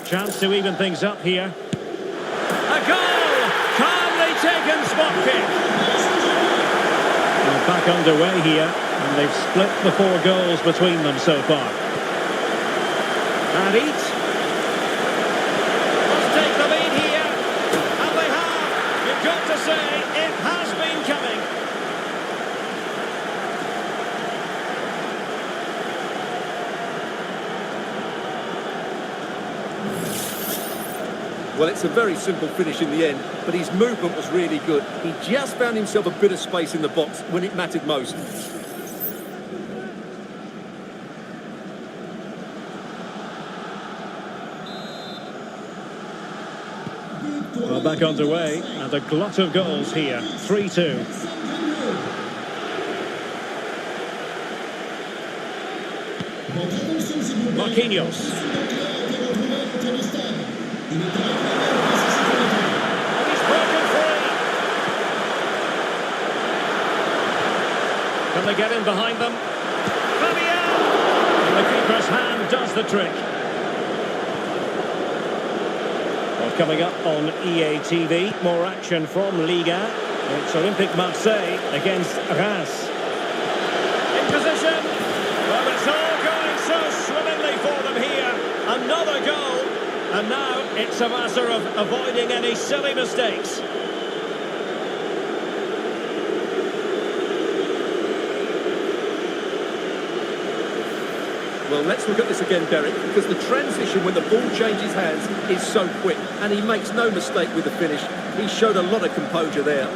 Chance to even things up here. A goal! Calmly taken spot kick. They're back underway here, and they've split the 4 goals between them so far. And each must take the lead here, and they have. You've got to say it has been coming. Well, it's a very simple finish in the end, but his movement was really good. He just found himself a bit of space in the box when it mattered most. Well, back underway, and a glut of goals here. 3-2. Marquinhos. And he's broken free. Can they get in behind them? Fabian! And the keeper's hand does the trick. Well, coming up on EA TV, more action from Liga. It's Olympique Marseille against Reims. In position. Well, it's all going so swimmingly for them here. Another goal. And now it's a matter of avoiding any silly mistakes. Well, let's look at this again, Derek, because the transition when the ball changes hands is so quick, and he makes no mistake with the finish. He showed a lot of composure there.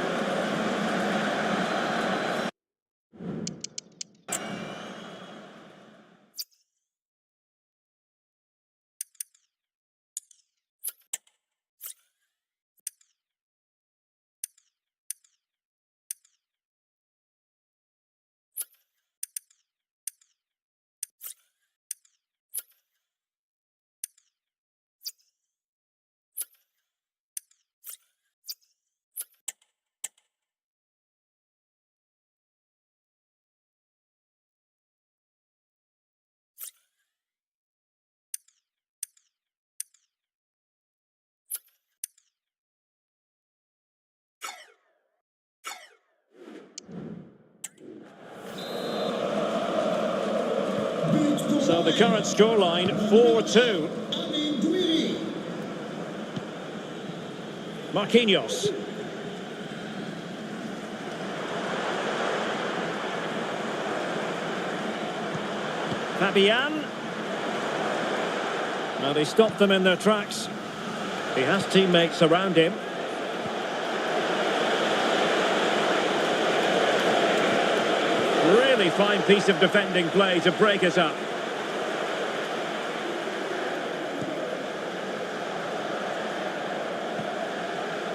So the current scoreline 4-2. Marquinhos. Fabian. Now they stopped them in their tracks. He has teammates around him. Really fine piece of defending play to break us up.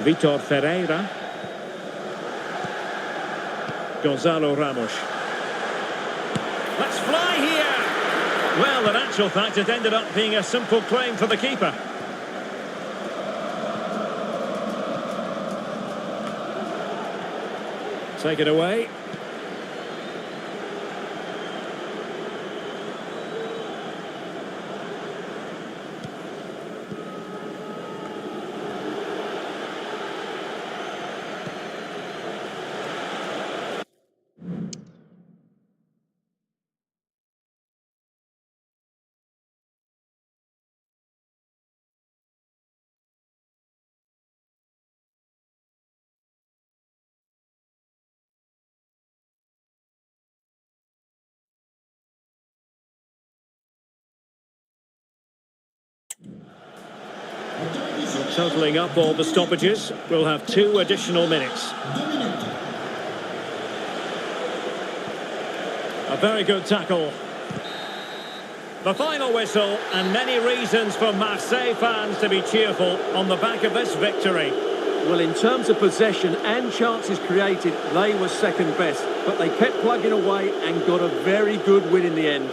Vitor Ferreira. Gonzalo Ramos. Let's fly here! Well, in actual fact, it ended up being a simple claim for the keeper. Take it away. Totalling up all the stoppages, we'll have 2 additional minutes. A very good tackle. The final whistle, and many reasons for Marseille fans to be cheerful on the back of this victory. Well, in terms of possession and chances created, they were second best, but they kept plugging away and got a very good win in the end.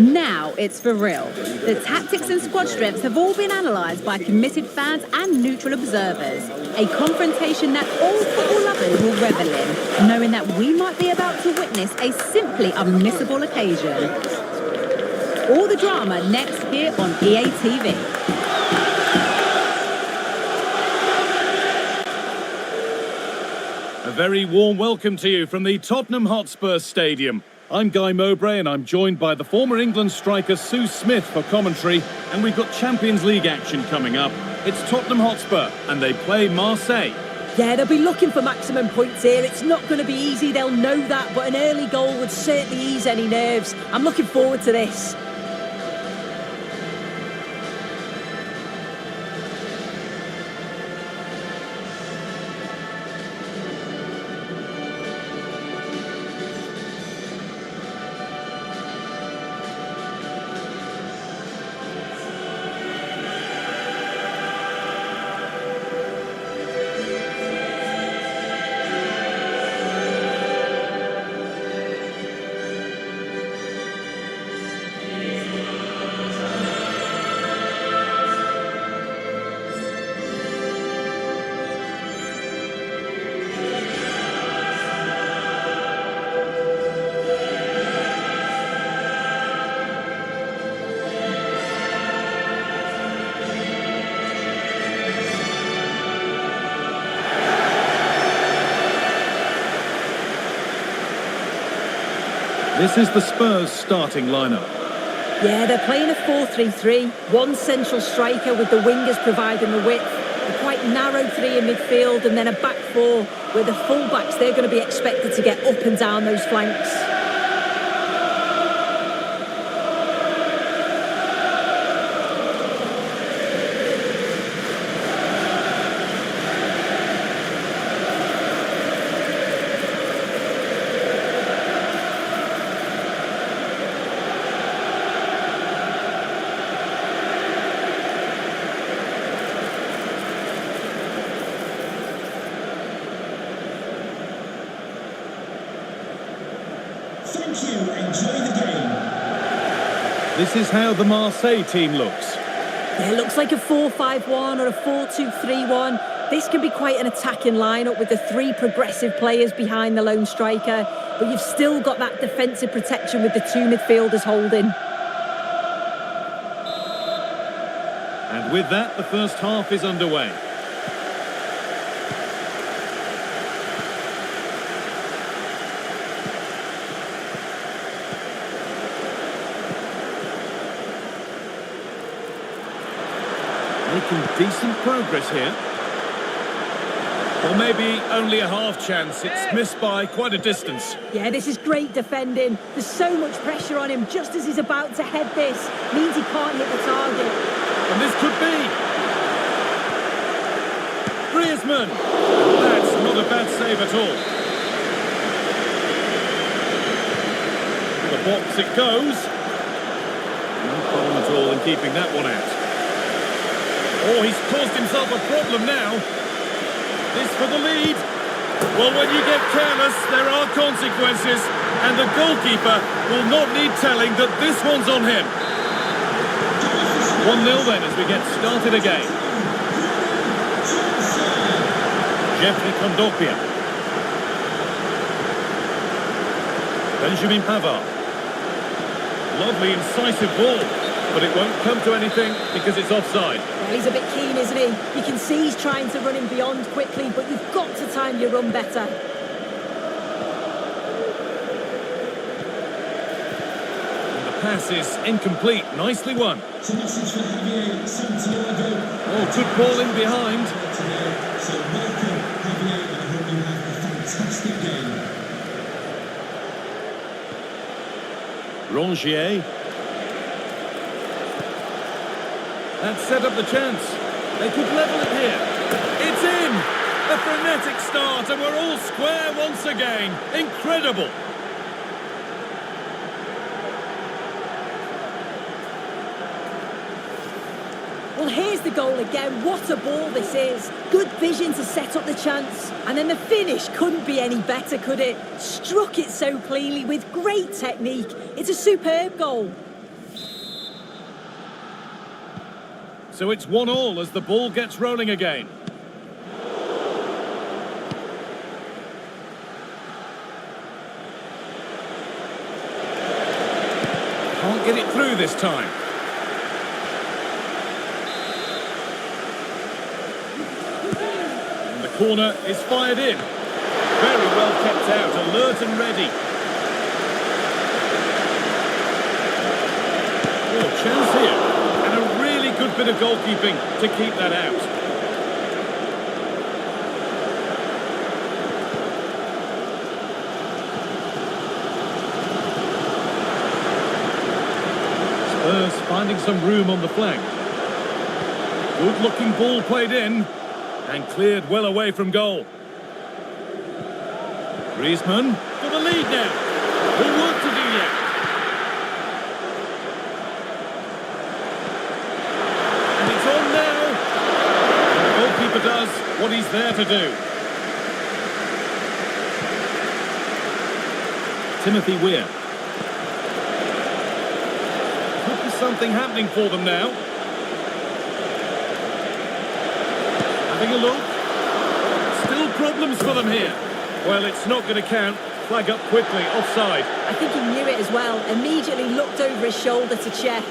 Now it's for real. The tactics and squad strengths have all been analysed by committed fans and neutral observers. A confrontation that all football lovers will revel in, knowing that we might be about to witness a simply unmissable occasion. All the drama next here on EA TV. A very warm welcome to you from the Tottenham Hotspur Stadium. I'm Guy Mowbray and I'm joined by the former England striker Sue Smith for commentary, and we've got Champions League action coming up. It's Tottenham Hotspur and they play Marseille. Yeah, they'll be looking for maximum points here. It's not going to be easy, they'll know that, but an early goal would certainly ease any nerves. I'm looking forward to this. This is the Spurs starting lineup. Yeah, they're playing a 4-3-3. One central striker with the wingers providing the width. A quite narrow three in midfield and then a back four where the full-backs, they're going to be expected to get up and down those flanks. Thank you. Enjoy the game. This is how the Marseille team looks. Yeah, it looks like a 4-5-1 or a 4-2-3-1. This can be quite an attacking lineup with the three progressive players behind the lone striker, but you've still got that defensive protection with the two midfielders holding. And with that, the first half is underway. Making decent progress here. Or maybe only a half chance. It's missed by quite a distance. Yeah, this is great defending. There's so much pressure on him just as he's about to head this. Means he can't hit the target. And this could be. Griezmann. That's not a bad save at all. To the box it goes. No problem at all in keeping that one out. Oh, he's caused himself a problem now. This for the lead. Well, when you get careless, there are consequences, and the goalkeeper will not need telling that this one's on him. 1-0 then as we get started again. Jeffrey Kondopia. Benjamin Pavard. Lovely, incisive ball, but it won't come to anything because it's offside. Well, he's a bit keen, isn't he? You can see he's trying to run him beyond quickly, but you've got to time your run better. And the pass is incomplete. Nicely won. It's a message for Javier Santiago. Oh, good ball in behind. So welcome, Javier, and I hope you have a fantastic game. Rongier. That set up the chance. They could level it here. It's in! A frenetic start and we're all square once again. Incredible! Well, here's the goal again. What a ball this is. Good vision to set up the chance. And then the finish couldn't be any better, could it? Struck it so cleanly with great technique. It's a superb goal. So it's 1-1 as the ball gets rolling again. Can't get it through this time. And the corner is fired in. Very well kept out, alert and ready. Oh, chance here. And a really good bit of goalkeeping to keep that out. Spurs finding some room on the flank. Good looking ball played in and cleared well away from goal. Griezmann for the lead now. More work to do yet. And it's on now. And the goalkeeper does what he's there to do. Timothy Weir. Could be something happening for them now. Having a look. Still problems for them here. Well, it's not going to count. Flag up quickly, offside. I think he knew it as well. Immediately looked over his shoulder to check.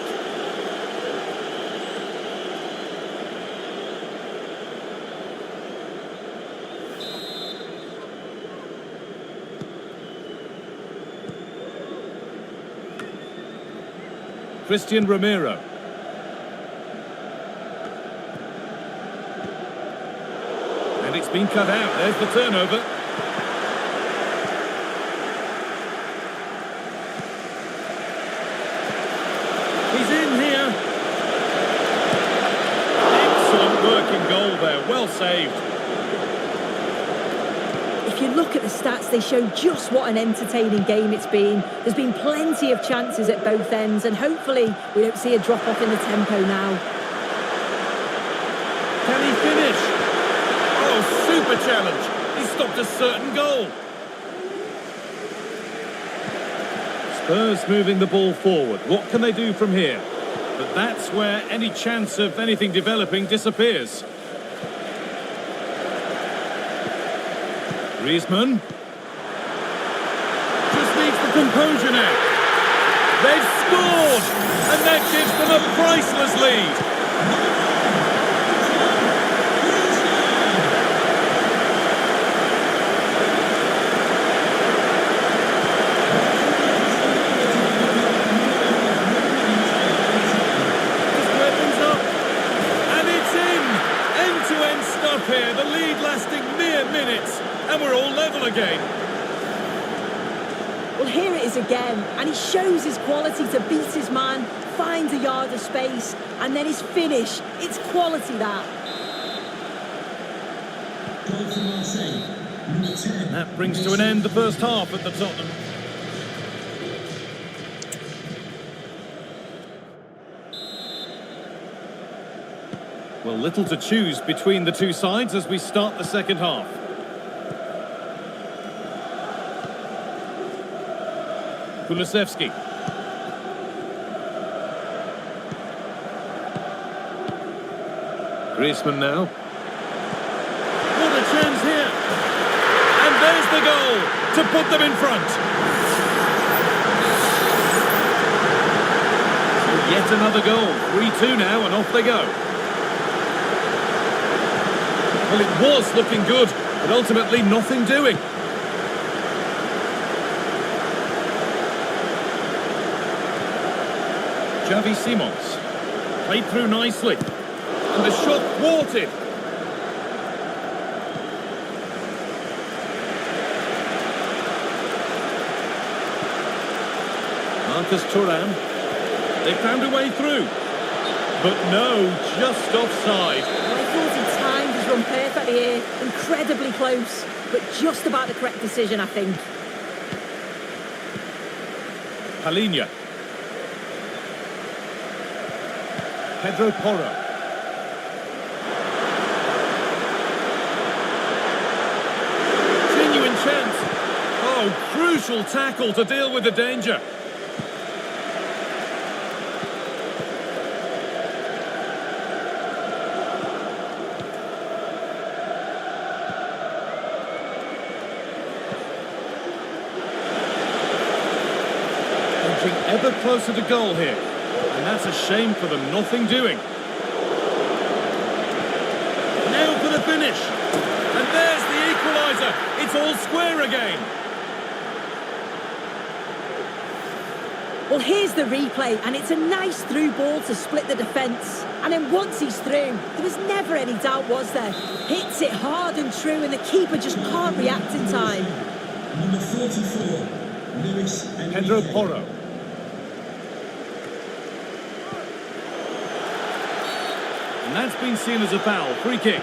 Christian Romero. And it's been cut out. There's the turnover. He's in here. Excellent working goal there. Well saved. If you look at the stats, they show just what an entertaining game it's been. There's been plenty of chances at both ends, and hopefully we don't see a drop-off in the tempo now. Can he finish? Oh, super challenge. He stopped a certain goal. Spurs moving the ball forward. What can they do from here? But that's where any chance of anything developing disappears. Griezmann. Just needs the composure now. They've scored! And that gives them a priceless lead. Just weapons up. And it's in! End-to-end stuff here. The lead lasting mere minutes. And we're all level again. Well, here it is again, and he shows his quality to beat his man, finds a yard of space, and then his finish. It's quality, that. Goal for Marseille, number 10. That brings to an end the first half at the Tottenham. Well, little to choose between the two sides as we start the second half. Kulusevski. Griezmann now. What a chance here. And there's the goal to put them in front. So yet another goal. 3-2 now and off they go. Well, it was looking good, but ultimately nothing doing. Xavi Simons. Played through nicely. And the shot thwarted. Marcus Thuram. They found a way through. But no, just offside. Well, I thought he timed his run perfectly here. Incredibly close, but just about the correct decision, I think. Palinha. Pedro Porro. Genuine chance. Oh, crucial tackle to deal with the danger. ever closer to goal here. And that's a shame for them, nothing doing. Now for the finish. And there's the equaliser. It's all square again. Well, here's the replay, and it's a nice through ball to split the defence. And then once he's through, there was never any doubt, was there? Hits it hard and true, and the keeper just can't react in time. Number 44, Lewis Pedro Porro. And that's been seen as a foul. Free kick.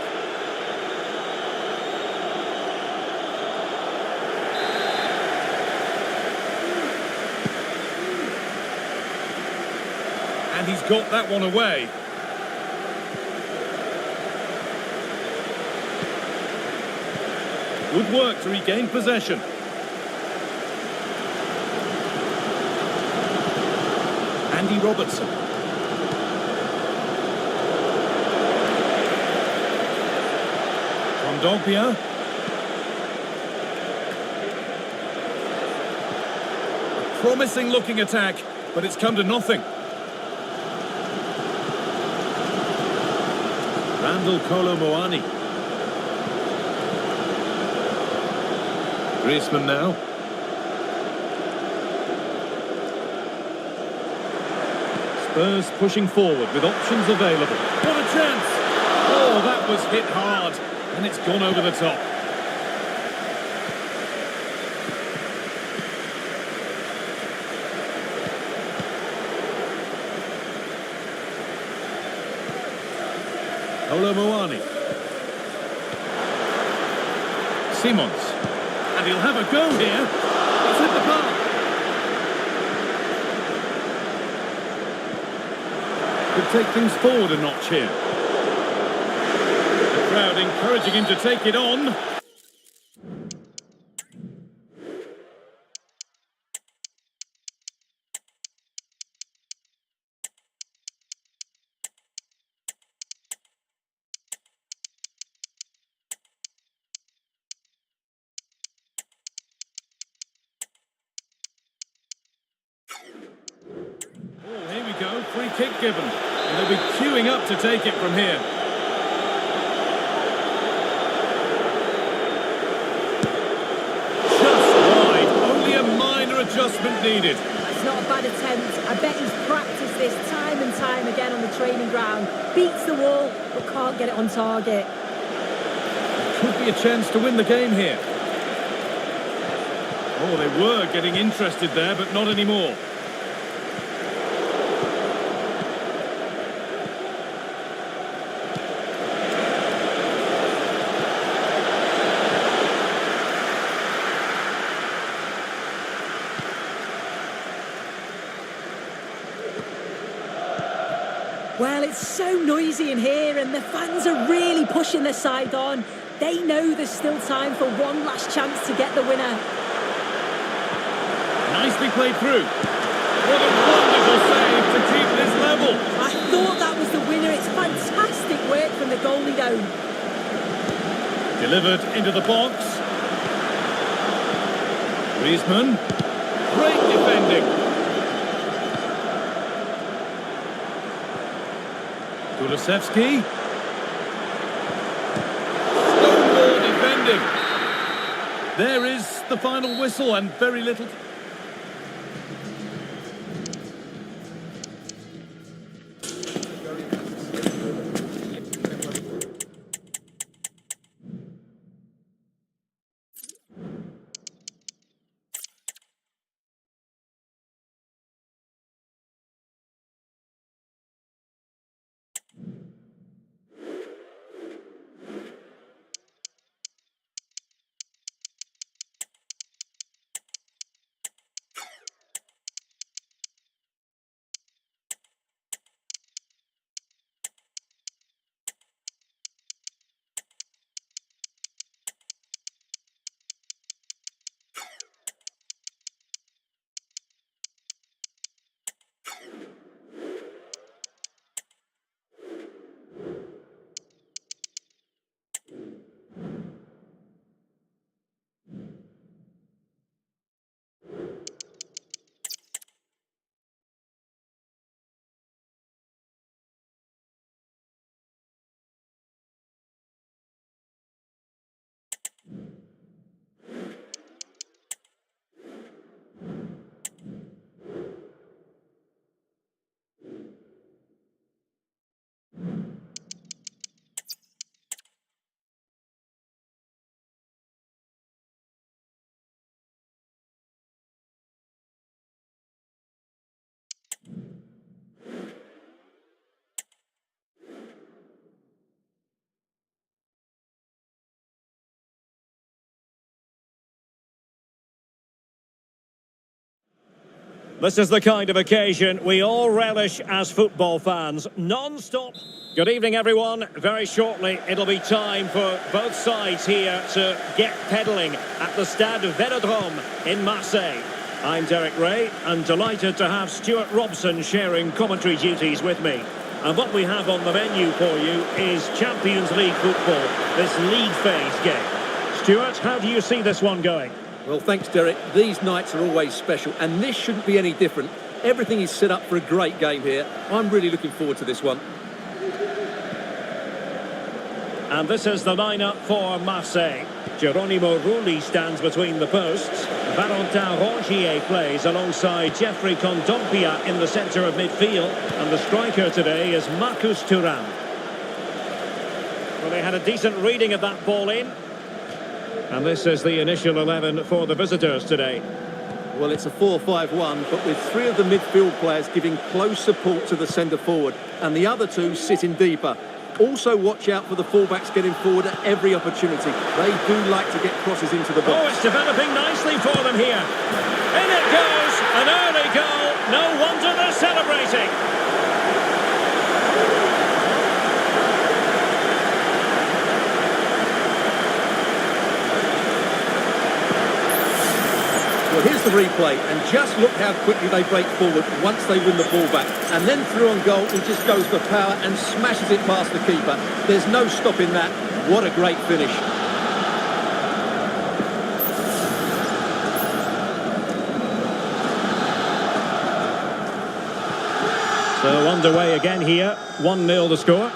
And he's got that one away. Good work to regain possession. Andy Robertson. Kondogbia. A promising looking attack, but it's come to nothing. Randall Kolo Muani. Griezmann now. Spurs pushing forward with options available. What a chance! Oh, that was hit hard, and it's gone over the top. Kolo Muani. Simons. And he'll have a go here. It's hit the bar. Could take things forward a notch here. The crowd encouraging him to take it on. Oh, here we go. Free kick given. And they'll be queuing up to take it from here. Just wide. Only a minor adjustment needed. It's not a bad attempt. I bet he's practiced this time and time again on the training ground. Beats the wall, but can't get it on target. Could be a chance to win the game here. Oh, they were getting interested there, but not anymore. Well, it's so noisy in here, and the fans are really pushing their side on. They know there's still time for one last chance to get the winner. Nicely played through. What a wonderful save to keep this level. I thought that was the winner. It's fantastic work from the goalie, though. Delivered into the box. Griezmann. Great defending. Kulusevski. Stonewall defending. There is the final whistle and very little... This is the kind of occasion we all relish as football fans. Non-stop. Good evening, everyone. Very shortly, it'll be time for both sides here to get pedalling at the Stade Velodrome in Marseille. I'm Derek Ray, and delighted to have Stuart Robson sharing commentary duties with me. And what we have on the menu for you is Champions League football, this league phase game. Stuart, how do you see this one going? Well, thanks, Derek. These nights are always special, and this shouldn't be any different. Everything is set up for a great game here. I'm really looking forward to this one. And this is the lineup for Marseille. Geronimo Rulli stands between the posts. Valentin Rongier plays alongside Jeffrey Kondogbia in the centre of midfield. And the striker today is Marcus Thuram. Well, they had a decent reading of that ball in. And this is the initial 11 for the visitors today. Well, it's a 4-5-1, but with three of the midfield players giving close support to the centre forward, and the other two sitting deeper. Also watch out for the fullbacks getting forward at every opportunity. They do like to get crosses into the box. Oh, it's developing nicely for them here. In it goes, an early goal. No wonder they're celebrating. Well, here's the replay, and just look how quickly they break forward once they win the ball back. And then through on goal, he just goes for power and smashes it past the keeper. There's no stopping that. What a great finish. So underway again here, 1-0 the score.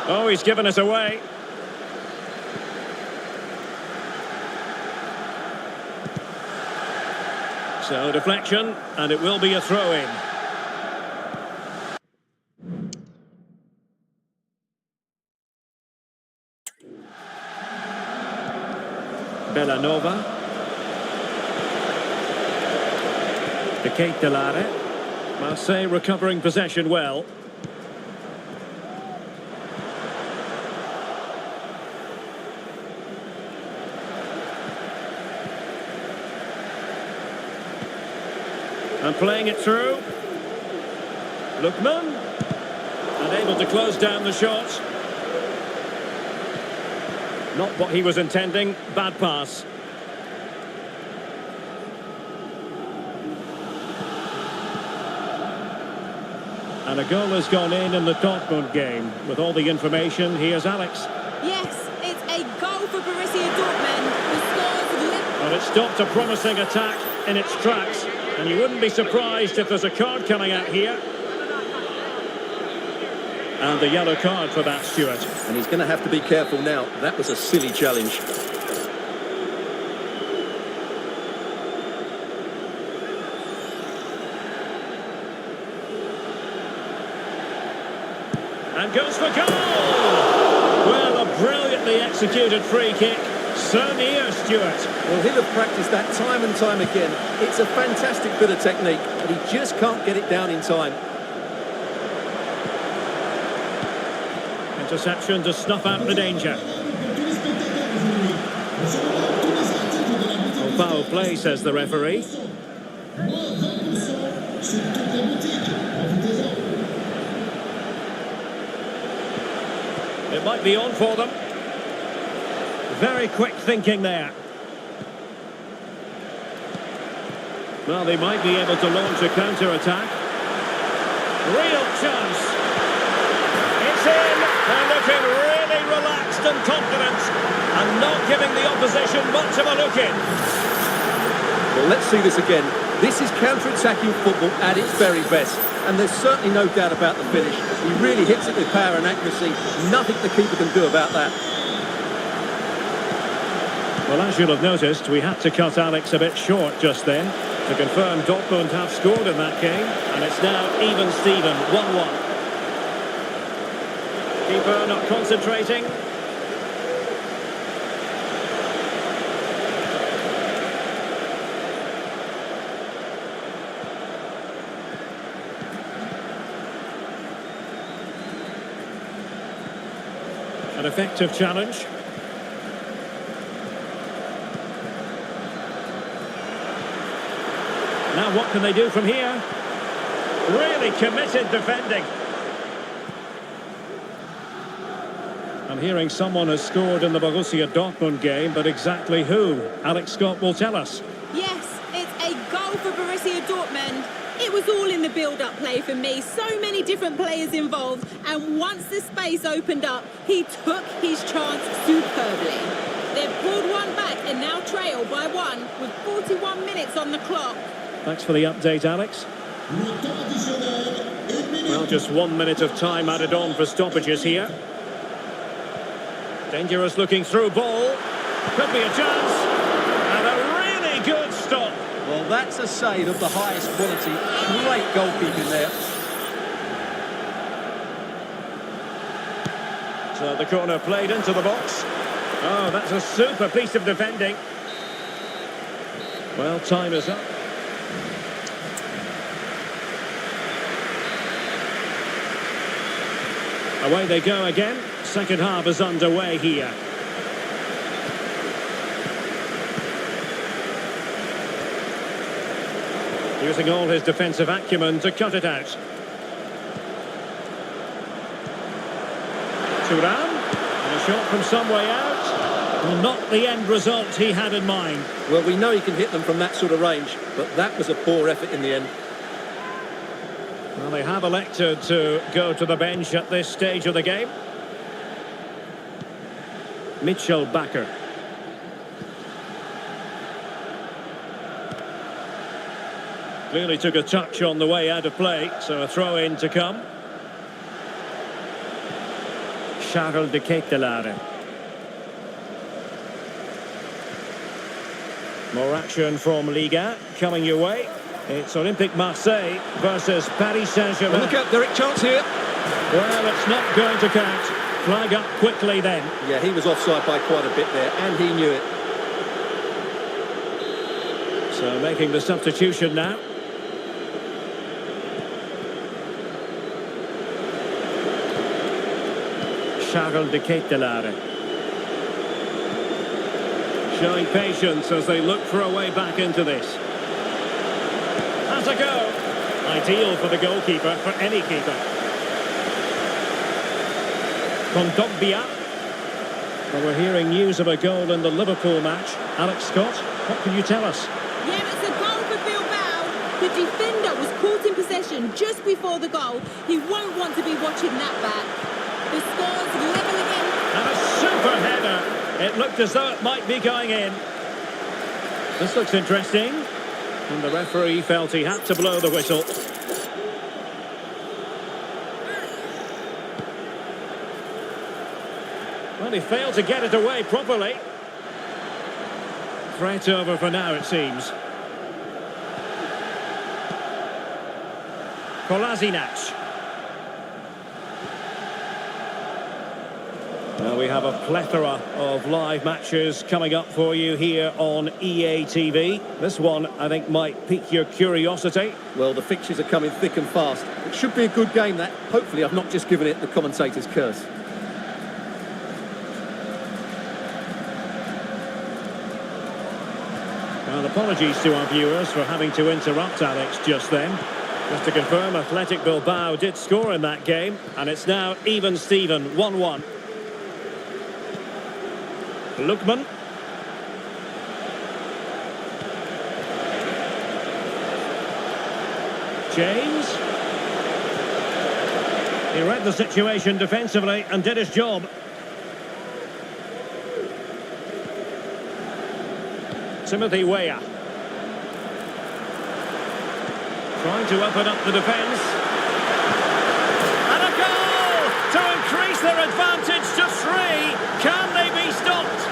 Oh, he's given us away. So deflection, and it will be a throw-in. Bellanova. De Ketelare. Marseille recovering possession well. And playing it through. Lookman. And able to close down the shot. Not what he was intending. Bad pass. And a goal has gone in the Dortmund game. With all the information, here's Alex. Yes, it's a goal for Borussia Dortmund, who scores. Well, it stopped a promising attack in its tracks. And you wouldn't be surprised if there's a card coming out here. And the yellow card for that, Stuart. And he's going to have to be careful now. That was a silly challenge. And goes for goal! Well, a brilliantly executed free kick. So near, Stuart. Well, he'll have practiced that time and time again. It's a fantastic bit of technique, but he just can't get it down in time. Interception to snuff out the danger. Oh, foul play, says the referee. It might be on for them. Very quick thinking there. Well, they might be able to launch a counter-attack. Real chance. It's in. They're looking really relaxed and confident and not giving the opposition much of a look in. Well, let's see this again. This is counter-attacking football at its very best. And there's certainly no doubt about the finish. He really hits it with power and accuracy. Nothing the keeper can do about that. Well, as you'll have noticed, we had to cut Alex a bit short just then to confirm Dortmund have scored in that game, and it's now even Steven, 1-1. Keeper not concentrating. An effective challenge. Now what can they do from here? Really committed defending. I'm hearing someone has scored in the Borussia Dortmund game, but exactly who? Alex Scott will tell us. Yes, it's a goal for Borussia Dortmund. It was all in the build-up play for me. So many different players involved. And once the space opened up, he took his chance superbly. They've pulled one back and now trail by one with 41 minutes on the clock. Thanks for the update, Alex. Well, just 1 minute of time added on for stoppages here. Dangerous looking through ball. Could be a chance. And a really good stop. Well, that's a save of the highest quality. Great goalkeeping there. So the corner played into the box. Oh, that's a super piece of defending. Well, time is up. Away they go again. Second half is underway here. Using all his defensive acumen to cut it out. Thuram, and a shot from some way out. Well, not the end result he had in mind. Well, we know he can hit them from that sort of range, but that was a poor effort in the end. Well, they have elected to go to the bench at this stage of the game. Mitchell Bakker. Clearly took a touch on the way out of play, so a throw in to come. Charles de Ketelaere. More action from Liga coming your way. It's Olympique Marseille versus Paris Saint-Germain. Look out, Derek, chance here. Well, it's not going to count. Flag up quickly then. Yeah, he was offside by quite a bit there, and he knew it. So making the substitution now. Charles de Ketelaere. Showing patience as they look for a way back into this. Has a go. Ideal for the goalkeeper, for any keeper. Kondogbia. Well, we're hearing news of a goal in the Liverpool match. Alex Scott, what can you tell us? Yeah, it's a goal for Bilbao. The defender was caught in possession just before the goal. He won't want to be watching that back. The score's level again. And a super header. It looked as though it might be going in. This looks interesting. And the referee felt he had to blow the whistle. Well, he failed to get it away properly. Threat over for now, it seems. Kolasinac. Now we have a plethora of live matches coming up for you here on EA TV. This one, I think, might pique your curiosity. Well, the fixtures are coming thick and fast. It should be a good game, that. Hopefully I've not just given it the commentator's curse. Well, apologies to our viewers for having to interrupt Alex just then. Just to confirm, Athletic Bilbao did score in that game, and it's now even Steven, 1-1. Lookman. James. He read the situation defensively and did his job. Timothy Weah. Trying to open up the defence. And a goal to increase their advantage to 3. Can they be stopped?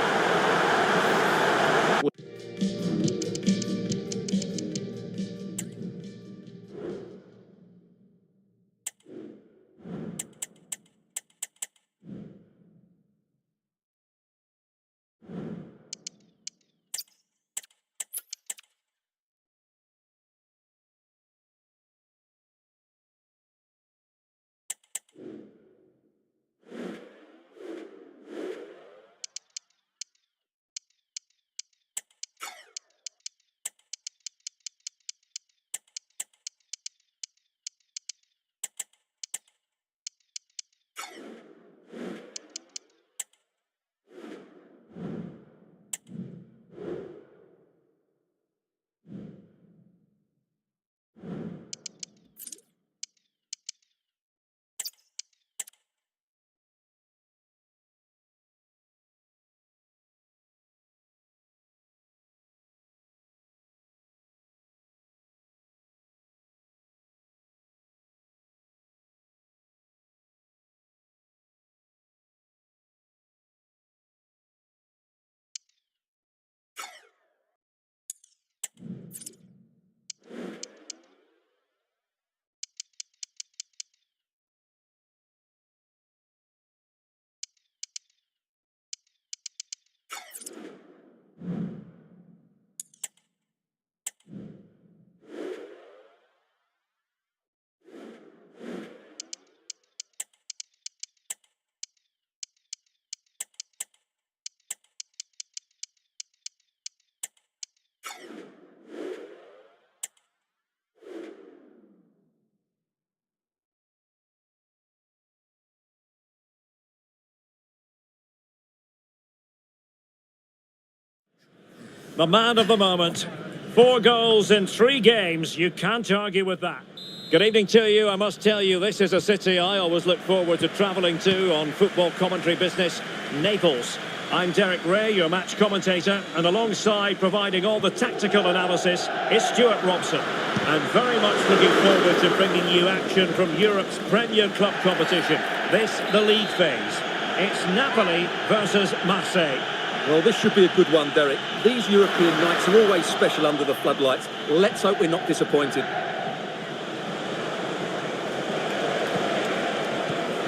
The man of the moment. 4 goals in 3 games. You can't argue with that. Good evening to you. I must tell you, this is a city I always look forward to travelling to on football commentary business, Naples. I'm Derek Ray, your match commentator, and alongside providing all the tactical analysis is Stuart Robson. And very much looking forward to bringing you action from Europe's Premier Club competition. This, the league phase. It's Napoli versus Marseille. Well, this should be a good one, Derek. These European nights are always special under the floodlights. Let's hope we're not disappointed.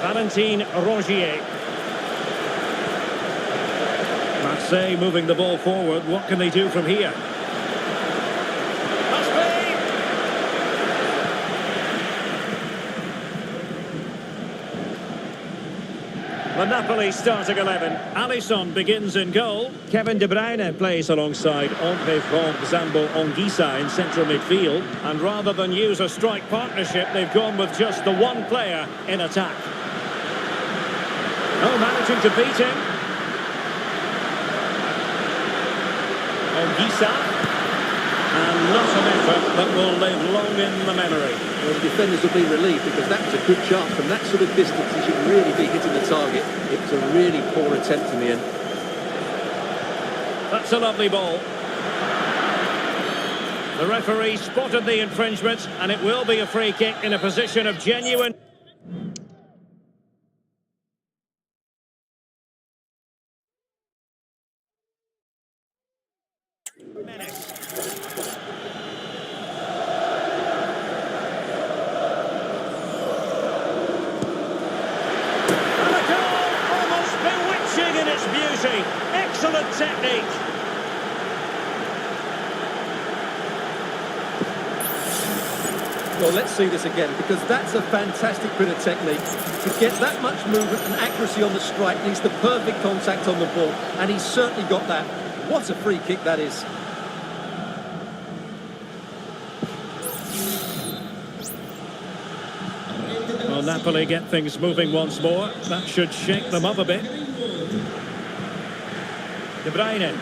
Valentin Rongier. Marseille moving the ball forward. What can they do from here? Must be! The Napoli starting 11. Alisson begins in goal. Kevin De Bruyne plays alongside Andre Franck Zambo Anguissa in central midfield. And rather than use a strike partnership, they've gone with just the one player in attack. Oh, managing to beat him. Anguissa. And not an effort that will live long in the memory. Well, the defenders will be relieved because that was a good chance. From that sort of distance, he should really be hitting the target. It was a really poor attempt in the end. That's a lovely ball. The referee spotted the infringement, and it will be a free kick in a position of genuine... Excellent technique. Well, let's see this again, because that's a fantastic bit of technique. To get that much movement and accuracy on the strike needs the perfect contact on the ball, and he's certainly got that. What a free kick that is. Well, Napoli get things moving once more. That should shake them up a bit. De Bruyne.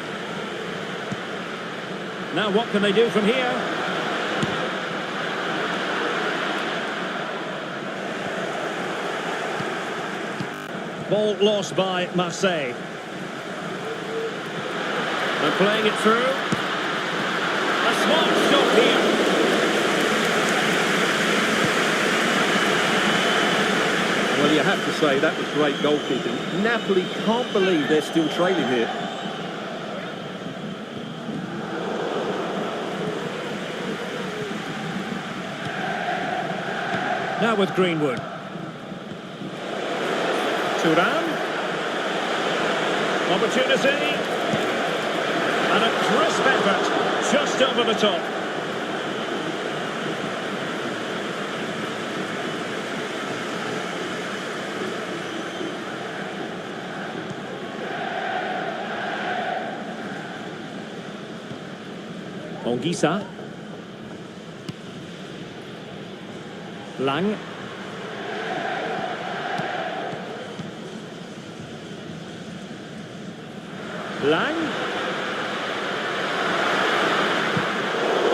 Now what can they do from here? Ball lost by Marseille. And playing it through. A smart stop here. Well, you have to say that was great goalkeeping. Napoli can't believe they're still trailing here. Now with Greenwood. Thuram. Opportunity. And a crisp effort just over the top. Anguissa. Lang. Lang.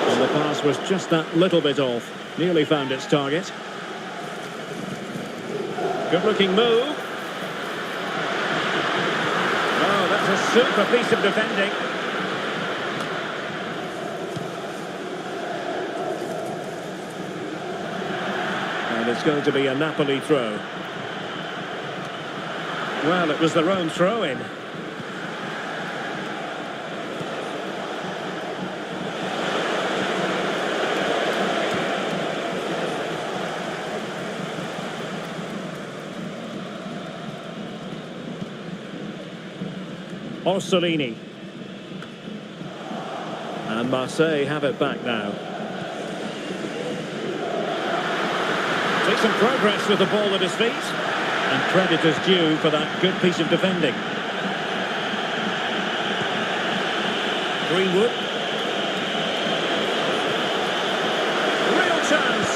And the pass was just that little bit off. Nearly found its target. Good looking move. Oh, that's a super piece of defending. And it's going to be a Napoli throw. Well, it was their own throw-in. Orsolini. And Marseille have it back now. Some progress with the ball at his feet, and credit is due for that good piece of defending. Greenwood. Real chance.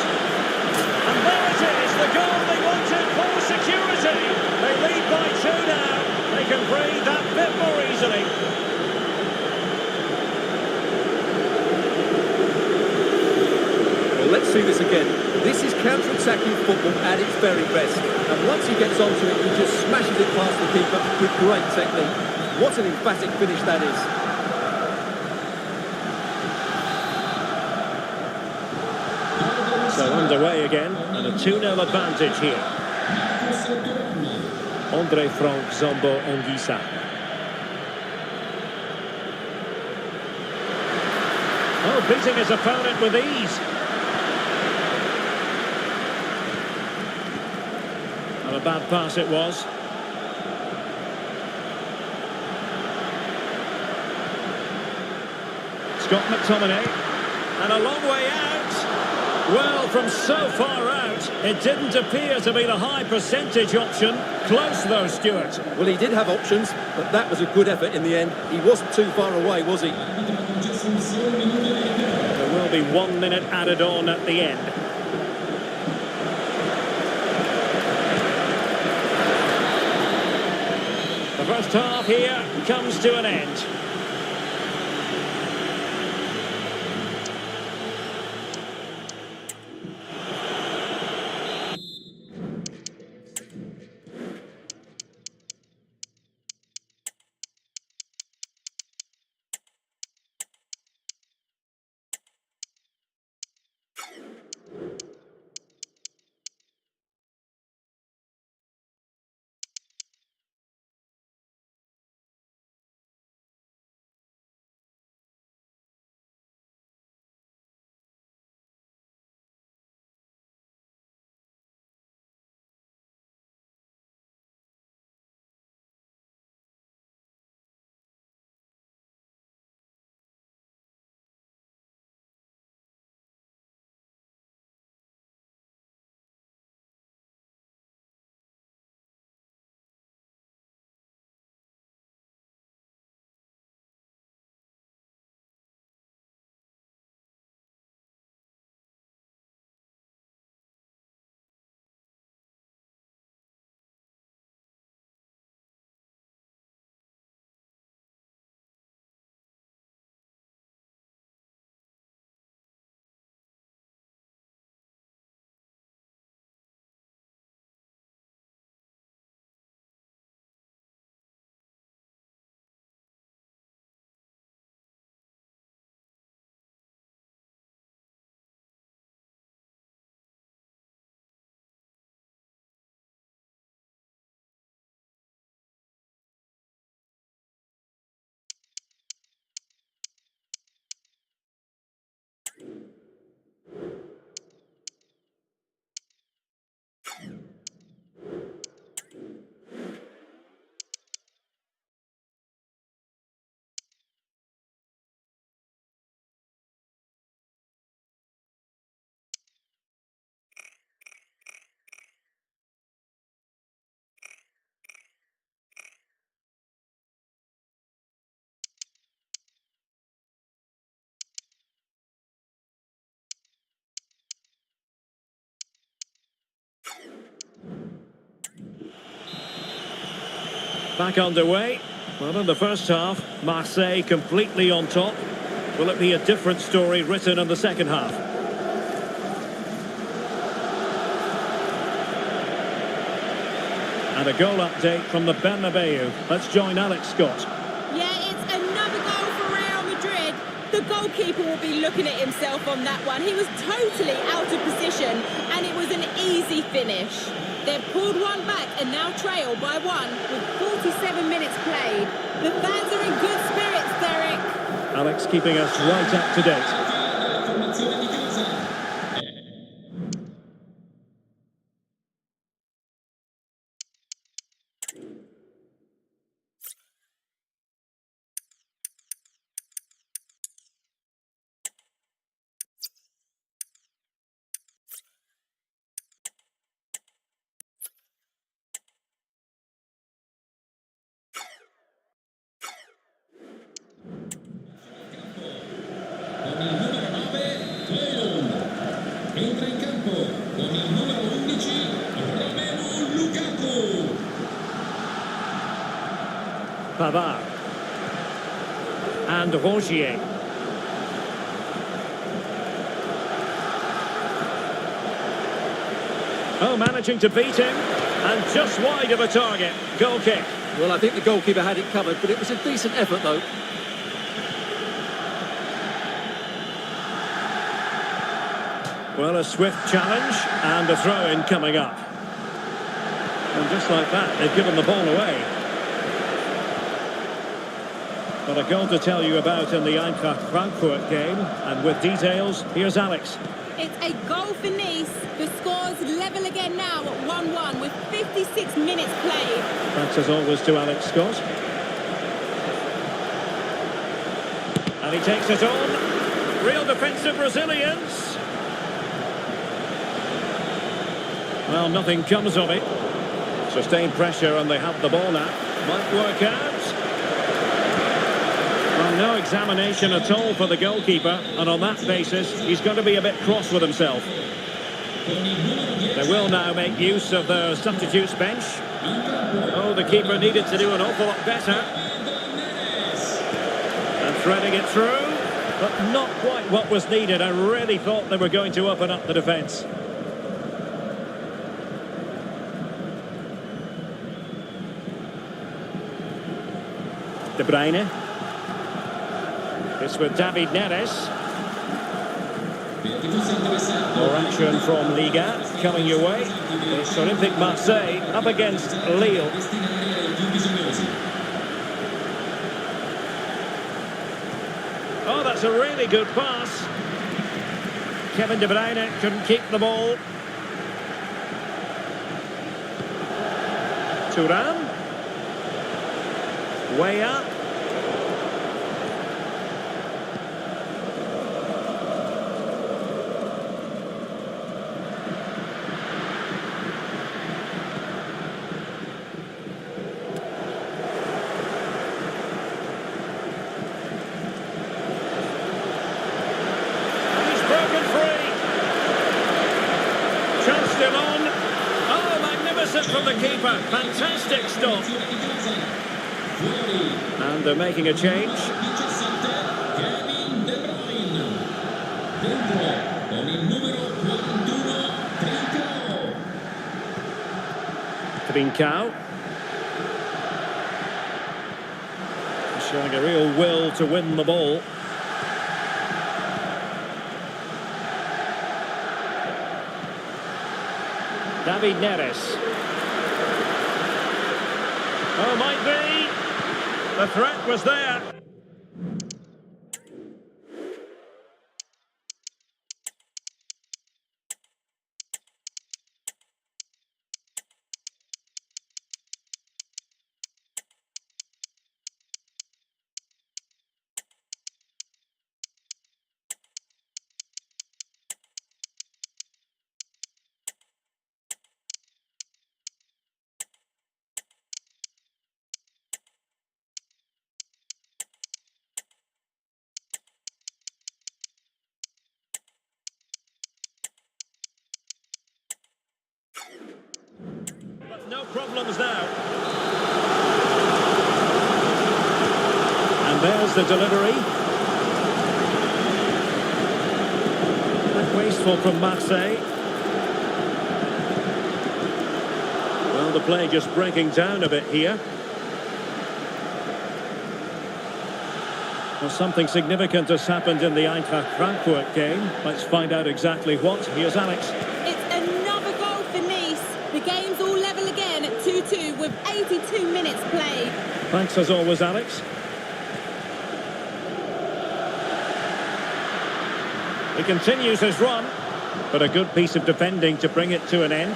And there it is, the goal they wanted for security. They lead by 2 now. They can breathe that bit more easily. see this again. This is counter-attacking football at its very best. And once he gets onto it, he just smashes it past the keeper with great technique. What an emphatic finish that is. So underway again, and a 2-0 advantage here. Andre Frank Zombo Anguissa. Oh, beating his opponent with ease. And a bad pass it was. Scott McTominay. And a long way out. Well, from so far out, it didn't appear to be the high percentage option. Close though, Stuart. Well, he did have options, but that was a good effort in the end. He wasn't too far away, was he? There will be 1 minute added on at the end. The first half here comes to an end. Back underway. Well, in the first half, Marseille completely on top. Will it be a different story written in the second half? And a goal update from the Bernabeu. Let's join Alex Scott. Yeah, it's another goal for Real Madrid. The goalkeeper will be looking at himself on that one. He was totally out of position, and it was an easy finish. They've pulled one back and now trail by one with 47 minutes played. The fans are in good spirits, Derek. Alex keeping us right up to date. Entra in campo con il numero 11 Romelu Lukaku. Pavard. And Rongier. Oh, managing to beat him. And just wide of a target. Goal kick. Well, I think the goalkeeper had it covered, but it was a decent effort, though. Well, a swift challenge and a throw-in coming up. And just like that, they've given the ball away. But a goal to tell you about in the Eintracht Frankfurt game. And with details, here's Alex. It's a goal for Nice. The score's level again now at 1-1 with 56 minutes played. Thanks as always to Alex Scott. And he takes it on. Real defensive resilience. Well, nothing comes of it. Sustained pressure and they have the ball now. Might work out. Well, no examination at all for the goalkeeper. And on that basis, he's going to be a bit cross with himself. They will now make use of their substitutes bench. Oh, the keeper needed to do an awful lot better. And threading it through, but not quite what was needed. I really thought they were going to open up the defence. De Bruyne. It's with David Neres. More action from Liga coming your way. It's Olympique Marseille up against Lille. Oh, that's a really good pass. Kevin De Bruyne couldn't keep the ball. Thuram. Way up. Still on. Oh, magnificent from the keeper. Fantastic stop. And they're making a change. Trincao. Showing a real will to win the ball. David Neres. Oh, might be. The threat was there. But no problems now. And there's the delivery. Quite wasteful from Marseille. Well, the play just breaking down a bit here. Well, something significant has happened in the Eintracht Frankfurt game. Let's find out exactly what. Here's Alex. It's another goal for Nice. The game's all level again at 2-2 with 82 minutes played. Thanks as always, Alex. He continues his run, but a good piece of defending to bring it to an end.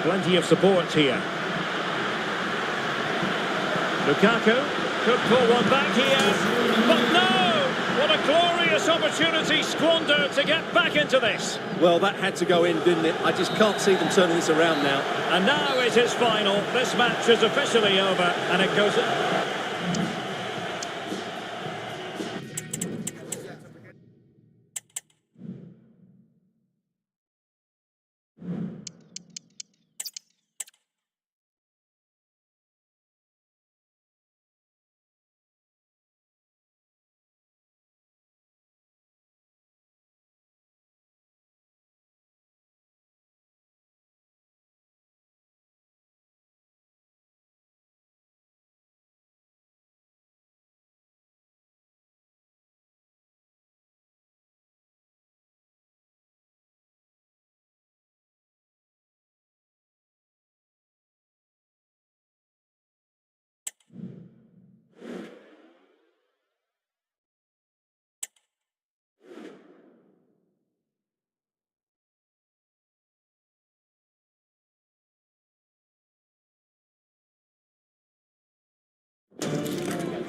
Plenty of support here. Lukaku could pull one back here, but no! What a glorious opportunity squandered to get back into this. Well, that had to go in, didn't it? I just can't see them turning this around now. And now it is final. This match is officially over, and it goes...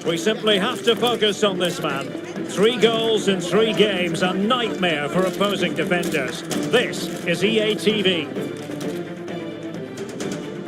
We simply have to focus on this man. 3 goals in 3 games, a nightmare for opposing defenders. This is EA TV.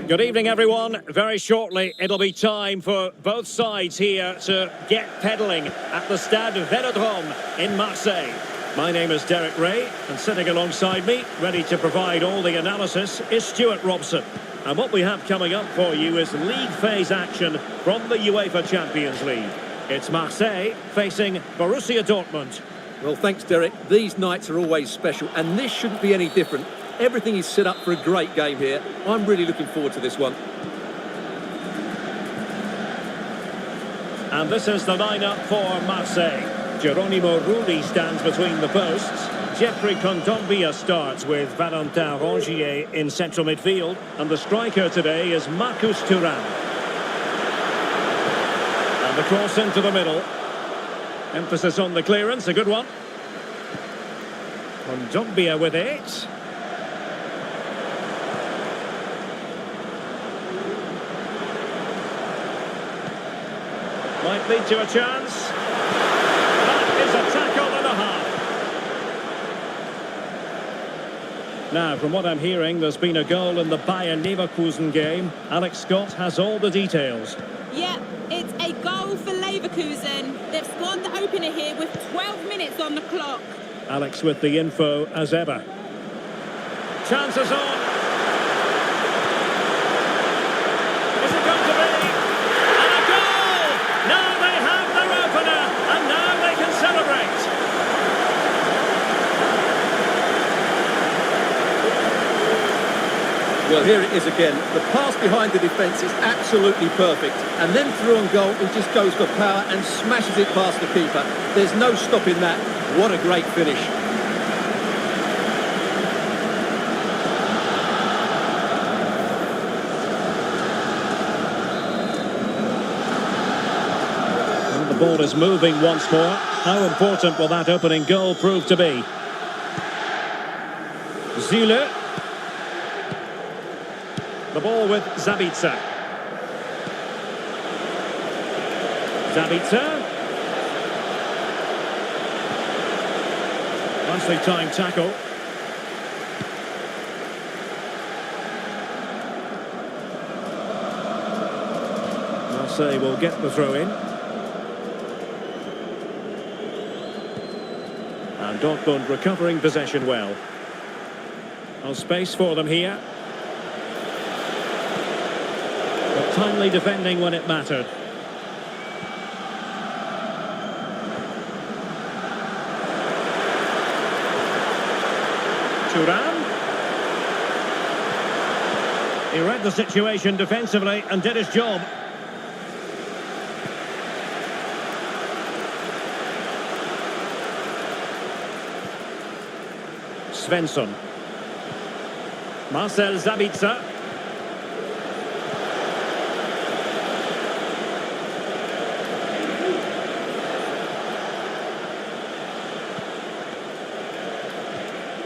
Good evening, everyone. Very shortly, it'll be time for both sides here to get pedalling at the Stade Vélodrome in Marseille. My name is Derek Ray, and sitting alongside me, ready to provide all the analysis, is Stuart Robson. And what we have coming up for you is league phase action from the UEFA Champions League. It's Marseille facing Borussia Dortmund. Well, thanks, Derek. These nights are always special, and this shouldn't be any different. Everything is set up for a great game here. I'm really looking forward to this one. And this is the lineup for Marseille. Geronimo Rulli stands between the posts. Jeffrey Kondogbia starts with Valentin Rongier in central midfield. And the striker today is Marcus Thuram. And the cross into the middle. Emphasis on the clearance, a good one. Kondogbia with it. Might lead to a chance. That is a tackle and a half. Now, from what I'm hearing, there's been a goal in the Bayern Leverkusen game. Alex Scott has all the details. Yeah, it's a goal for Leverkusen. They've scored the opener here with 12 minutes on the clock. Alex with the info as ever. Chances on. Is it going to be? And a goal! Now they have their opener, and now they can celebrate. Well, here it is again. The pass behind the defence is absolutely perfect. And then through on goal, he just goes for power and smashes it past the keeper. There's no stopping that. What a great finish. And the ball is moving once more. How important will that opening goal prove to be? Zule. The ball with Zabitzer. Zabitzer. Nicely timed tackle. Marseille will get the throw in. And Dortmund recovering possession well. No space for them here. But timely defending when it mattered. Thuram. He read the situation defensively and did his job. Svensson. Marcel Zabitzer.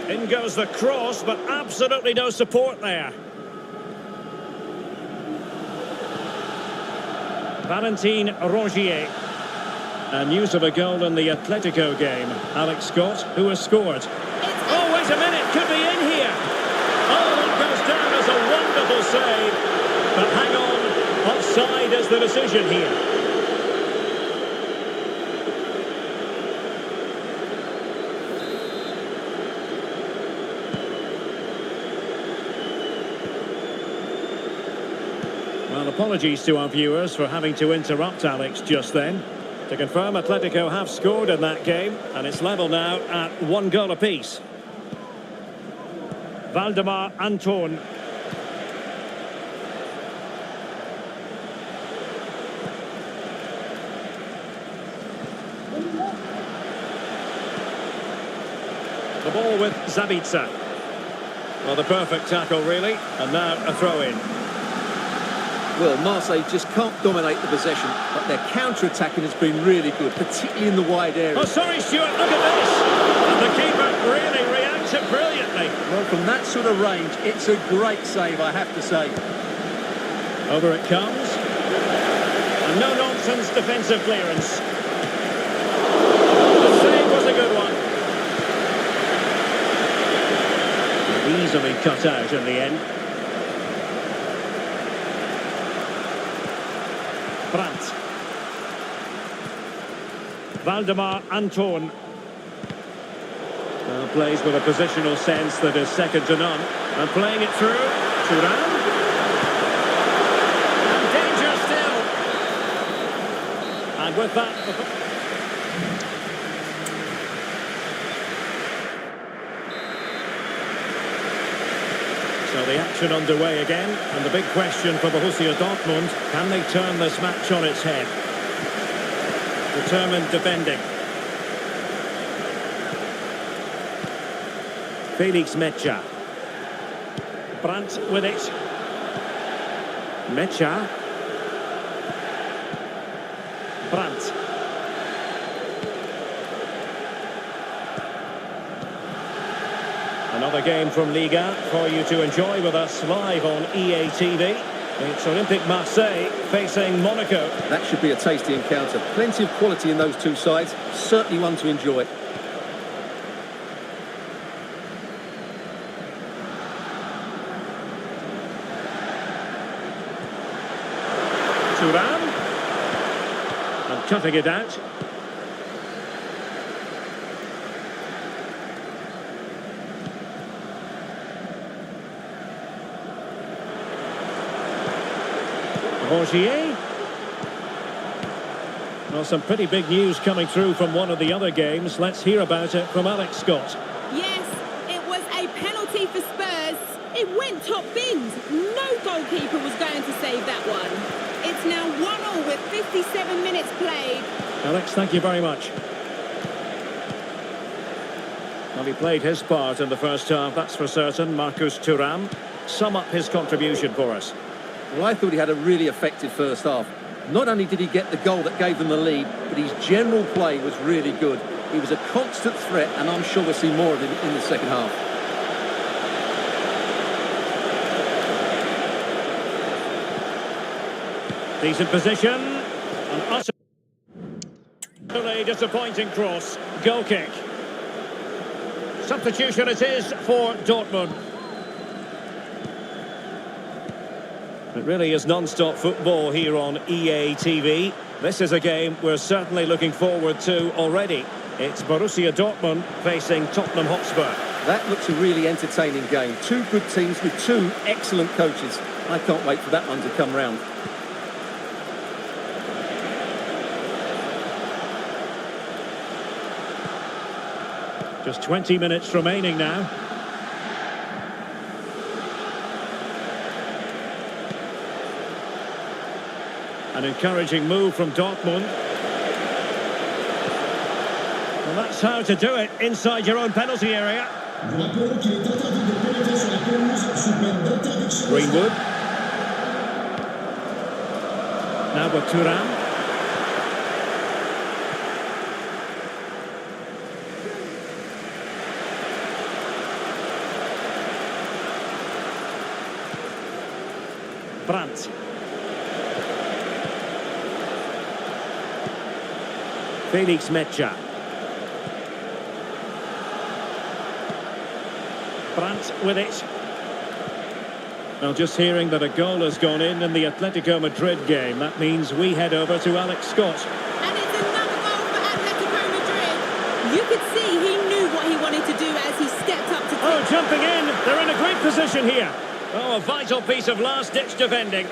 In goes the cross, but absolutely no support there. Valentin Rongier. And news of a goal in the Atletico game. Alex Scott, who has scored. Oh, wait a minute, could be in here. Oh, that goes down as a wonderful save. But hang on, offside is the decision here. Well, apologies to our viewers for having to interrupt Alex just then. To confirm, Atletico have scored in that game, and it's level now at 1 goal apiece. Valdemar Anton. The ball with Zabitzer. Well, the perfect tackle, really, and now a throw-in. Well, Marseille just can't dominate the possession, but their counter-attacking has been really good, particularly in the wide area. Oh, sorry, Stuart, look at this! And the keeper really reacted brilliantly. Well, from that sort of range, it's a great save, I have to say. Over it comes. And no-nonsense defensive clearance. The save was a good one. Easily cut out in the end. Brandt. Valdemar Anton. Well, plays with a positional sense that is second to none. And playing it through. Thuram. And danger still. And with that... So the action underway again. And the big question for Borussia Dortmund, can they turn this match on its head? Determined defending. Felix Mecha. Brandt with it. Mecha. Brandt. Another game from Liga for you to enjoy with us live on EA TV. It's Olympique Marseille facing Monaco. That should be a tasty encounter. Plenty of quality in those two sides. Certainly one to enjoy. Thuram. And cutting it out. Rongier. Well, some pretty big news coming through from one of the other games. Let's hear about it from Alex Scott. Yes, it was a penalty for Spurs. It went top bins. No goalkeeper was going to save that one. It's now 1-1 with 57 minutes played. Alex, thank you very much. Well, he played his part in the first half, that's for certain. Marcus Thuram. Sum up his contribution for us. Well, I thought he had a really effective first half. Not only did he get the goal that gave them the lead, but his general play was really good. He was a constant threat, and I'm sure we'll see more of him in the second half. Decent position. An utterly disappointing cross. Goal kick. Substitution it is for Dortmund. It really is non-stop football here on EA TV. This is a game we're certainly looking forward to already. It's Borussia Dortmund facing Tottenham Hotspur. That looks a really entertaining game. Two good teams with two excellent coaches. I can't wait for that one to come round. Just 20 minutes remaining now. An encouraging move from Dortmund. Well, that's how to do it inside your own penalty area. Greenwood. Now with Thuram. Brandt. Felix Mecha. Brandt with it. Well, just hearing that a goal has gone in the Atletico Madrid game, that means we head over to Alex Scott. And it's another goal for Atletico Madrid. You could see he knew what he wanted to do as he stepped up to... Oh, jumping in. They're in a great position here. Oh, a vital piece of last-ditch defending.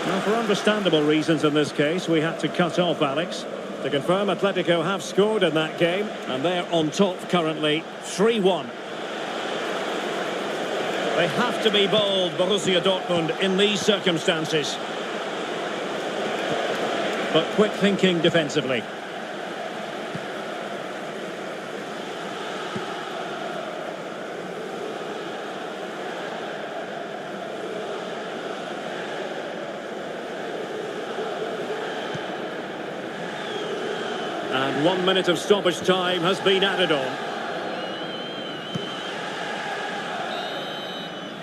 Well, for understandable reasons in this case, we had to cut off Alex. To confirm, Atletico have scored in that game, and they're on top currently, 3-1. They have to be bold, Borussia Dortmund, in these circumstances. But quick thinking defensively. And 1 minute of stoppage time has been added on.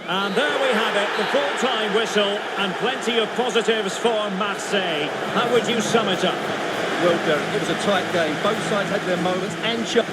And there we have it, the full-time whistle, and plenty of positives for Marseille. How would you sum it up? Well, Derek, it was a tight game. Both sides had their moments and shots.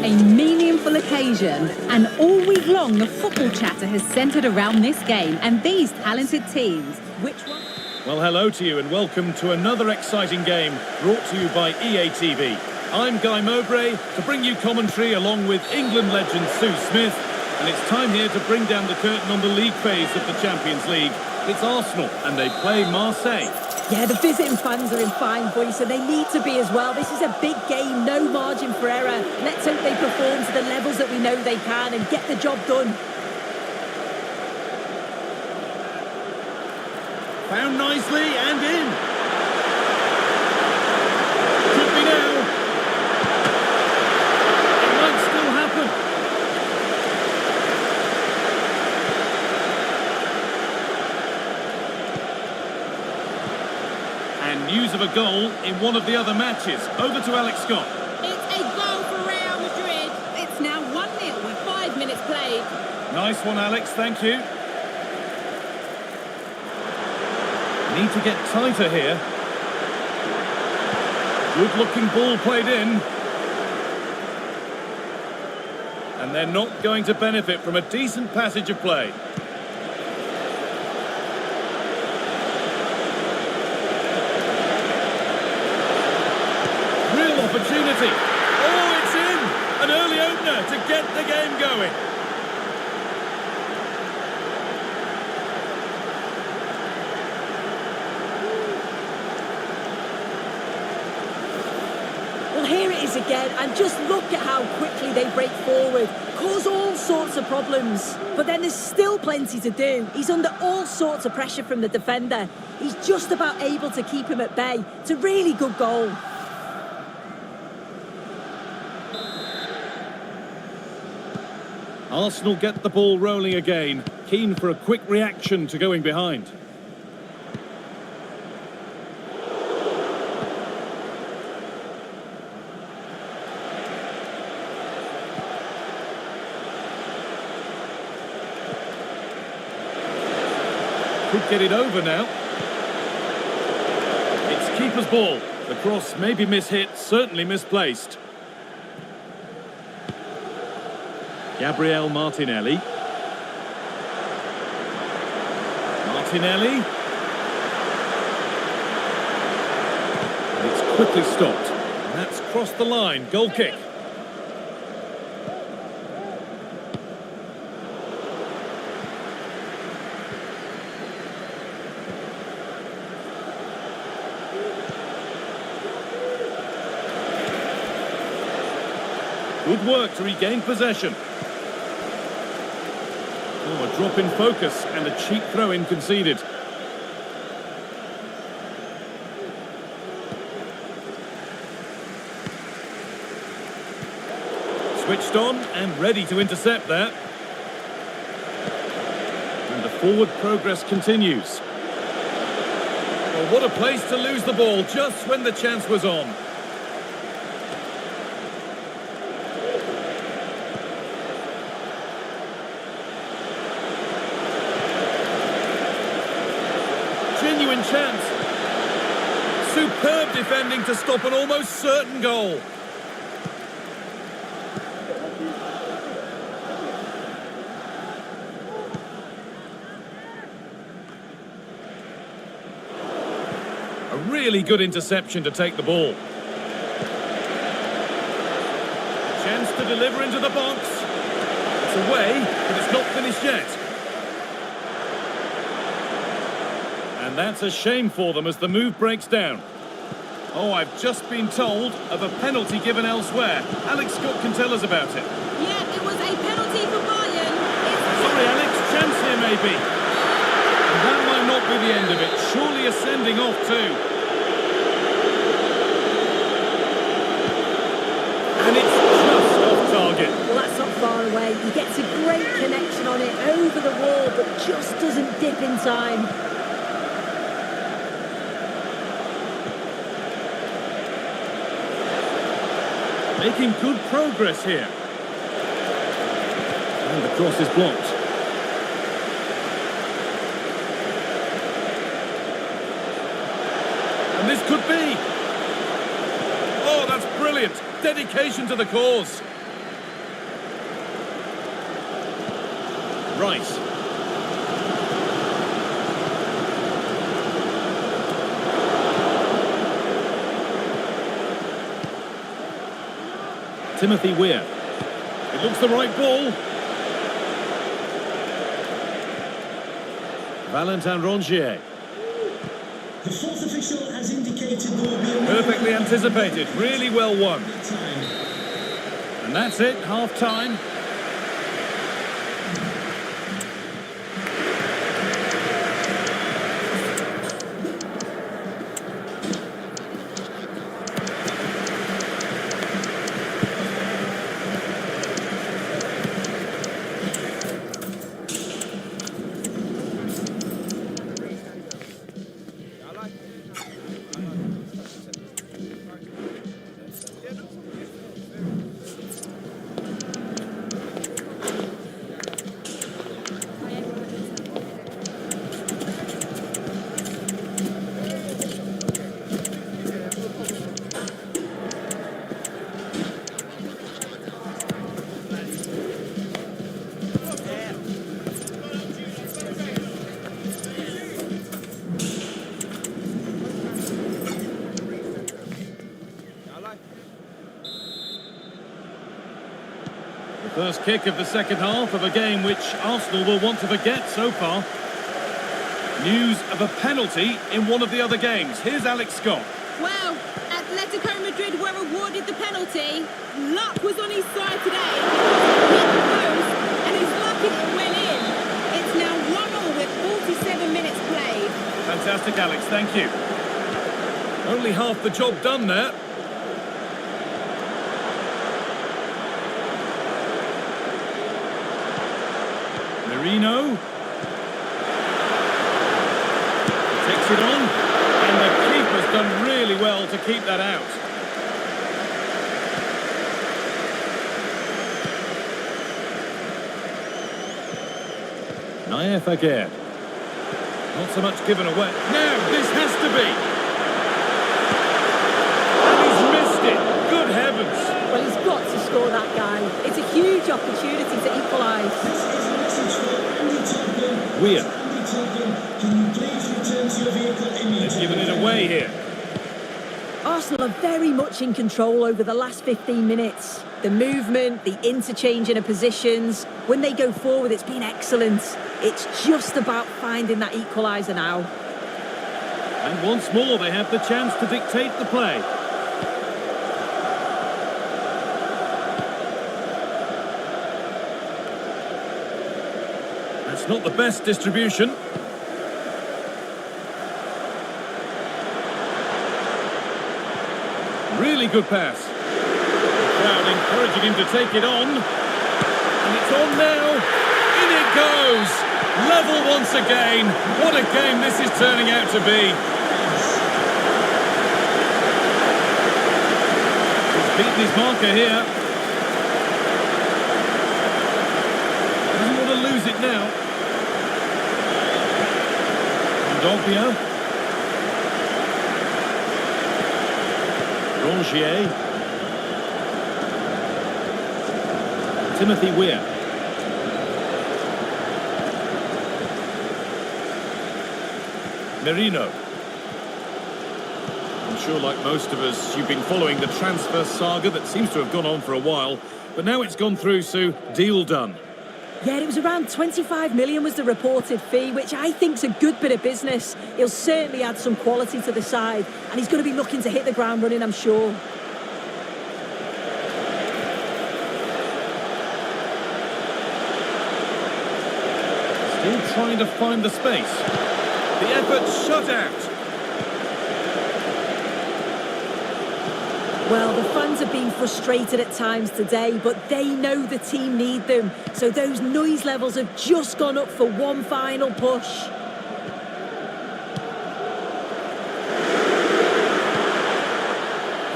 A meaningful occasion, and all week long the football chatter has centred around this game and these talented teams. Which one? Well, hello to you and welcome to another exciting game brought to you by EA TV. I'm Guy Mowbray to bring you commentary along with England legend Sue Smith, and it's time here to bring down the curtain on the league phase of the Champions League. It's Arsenal and they play Marseille. Yeah, the visiting fans are in fine voice, and they need to be as well. This is a big game, no margin for error. Let's hope they perform to the levels that we know they can and get the job done. Found nicely and in. Could be now. It might still happen. And news of a goal in one of the other matches. Over to Alex Scott. It's a goal for Real Madrid. It's now 1-0 with 5 minutes played. Nice one, Alex. Thank you. Need to get tighter here. Good-looking ball played in. And they're not going to benefit from a decent passage of play. Real opportunity. Oh, it's in! An early opener to get the game going. Well, here it is again, and just look at how quickly they break forward, cause all sorts of problems. But then there's still plenty to do. He's under all sorts of pressure from the defender. He's just about able to keep him at bay. It's a really good goal. Arsenal get the ball rolling again, keen for a quick reaction to going behind. Could get it over now. It's keeper's ball. The cross may be mishit, certainly misplaced. Gabriel Martinelli. Martinelli. And it's quickly stopped. And that's crossed the line. Goal kick. Good work to regain possession. Oh, a drop in focus and a cheap throw-in conceded. Switched on and ready to intercept that. And the forward progress continues. Well, what a place to lose the ball just when the chance was on. Genuine chance. Superb defending to stop an almost certain goal. A really good interception to take the ball. Chance to deliver into the box. It's away, but it's not finished yet. And that's a shame for them as the move breaks down. Oh, I've just been told of a penalty given elsewhere. Alex Scott can tell us about it. Yeah, it was a penalty for Bayern. Sorry, Alex, chance here maybe. And that might not be the end of it. Surely a sending off too. And it's just off target. Well, that's not far away. He gets a great connection on it over the wall, but just doesn't dip in time. Making good progress here. And the cross is blocked. And this could be. Oh, that's brilliant. Dedication to the cause. Rice. Timothy Weir. It looks the right ball. Valentin Rongier. The fourth official has indicated there will be a... Perfectly anticipated, really well won. And that's it, half-time. First kick of the second half of a game which Arsenal will want to forget so far. News of a penalty in one of the other games. Here's Alex Scott. Well, Atletico Madrid were awarded the penalty. Luck was on his side today. He hit the post, and he's lucky it went in. It's now 1-1 with 47 minutes played. Fantastic, Alex, thank you. Only half the job done there. Merino takes it on, and the keeper's done really well to keep that out. Naif again. Not so much given away. Now this has to be. And he's missed it. Good heavens. Well, he's got to score, that guy. It's a huge opportunity to equalise. Weir. They've given it away here. Arsenal are very much in control over the last 15 minutes. The movement, the interchanging of positions, when they go forward, it's been excellent. It's just about finding that equaliser now. And once more, they have the chance to dictate the play. That's not the best distribution. Really good pass. The crowd encouraging him to take it on. And it's on now. In it goes. Level once again. What a game this is turning out to be. He's beaten his marker here. Doesn't want to lose it now. Dogbia. Rongier. Timothy Weir. Merino. I'm sure, like most of us, you've been following the transfer saga that seems to have gone on for a while, but now it's gone through, so deal done. Yeah, it was around 25 million was the reported fee, which I think's a good bit of business. He'll certainly add some quality to the side, and he's going to be looking to hit the ground running, I'm sure. Still trying to find the space. The effort shut out. Well, the fans have been frustrated at times today, but they know the team need them. So those noise levels have just gone up for one final push.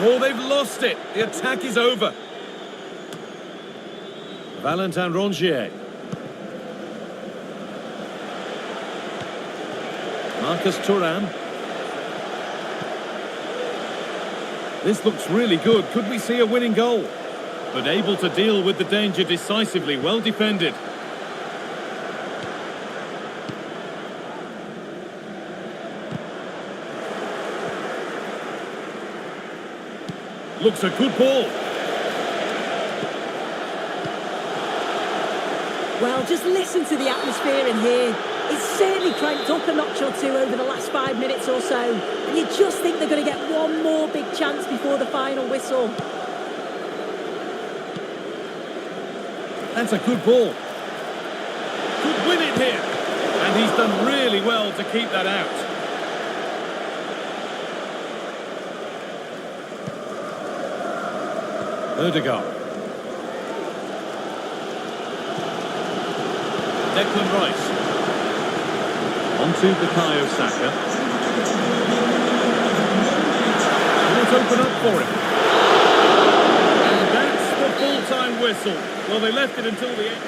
Oh, they've lost it. The attack is over. Valentin Rongier. Marcus Thuram. This looks really good. Could we see a winning goal? But able to deal with the danger decisively. Well defended. Looks a good ball. Well, just listen to the atmosphere in here. It's certainly cranked up a notch or two over the last 5 minutes or so. And you just think they're going to get one more big chance before the final whistle. That's a good ball. Could win it here. And he's done really well to keep that out. Odegaard. Declan Rice. Onto Bukayo Saka. Won't open up for him. And that's the full-time whistle. Well, they left it until the end.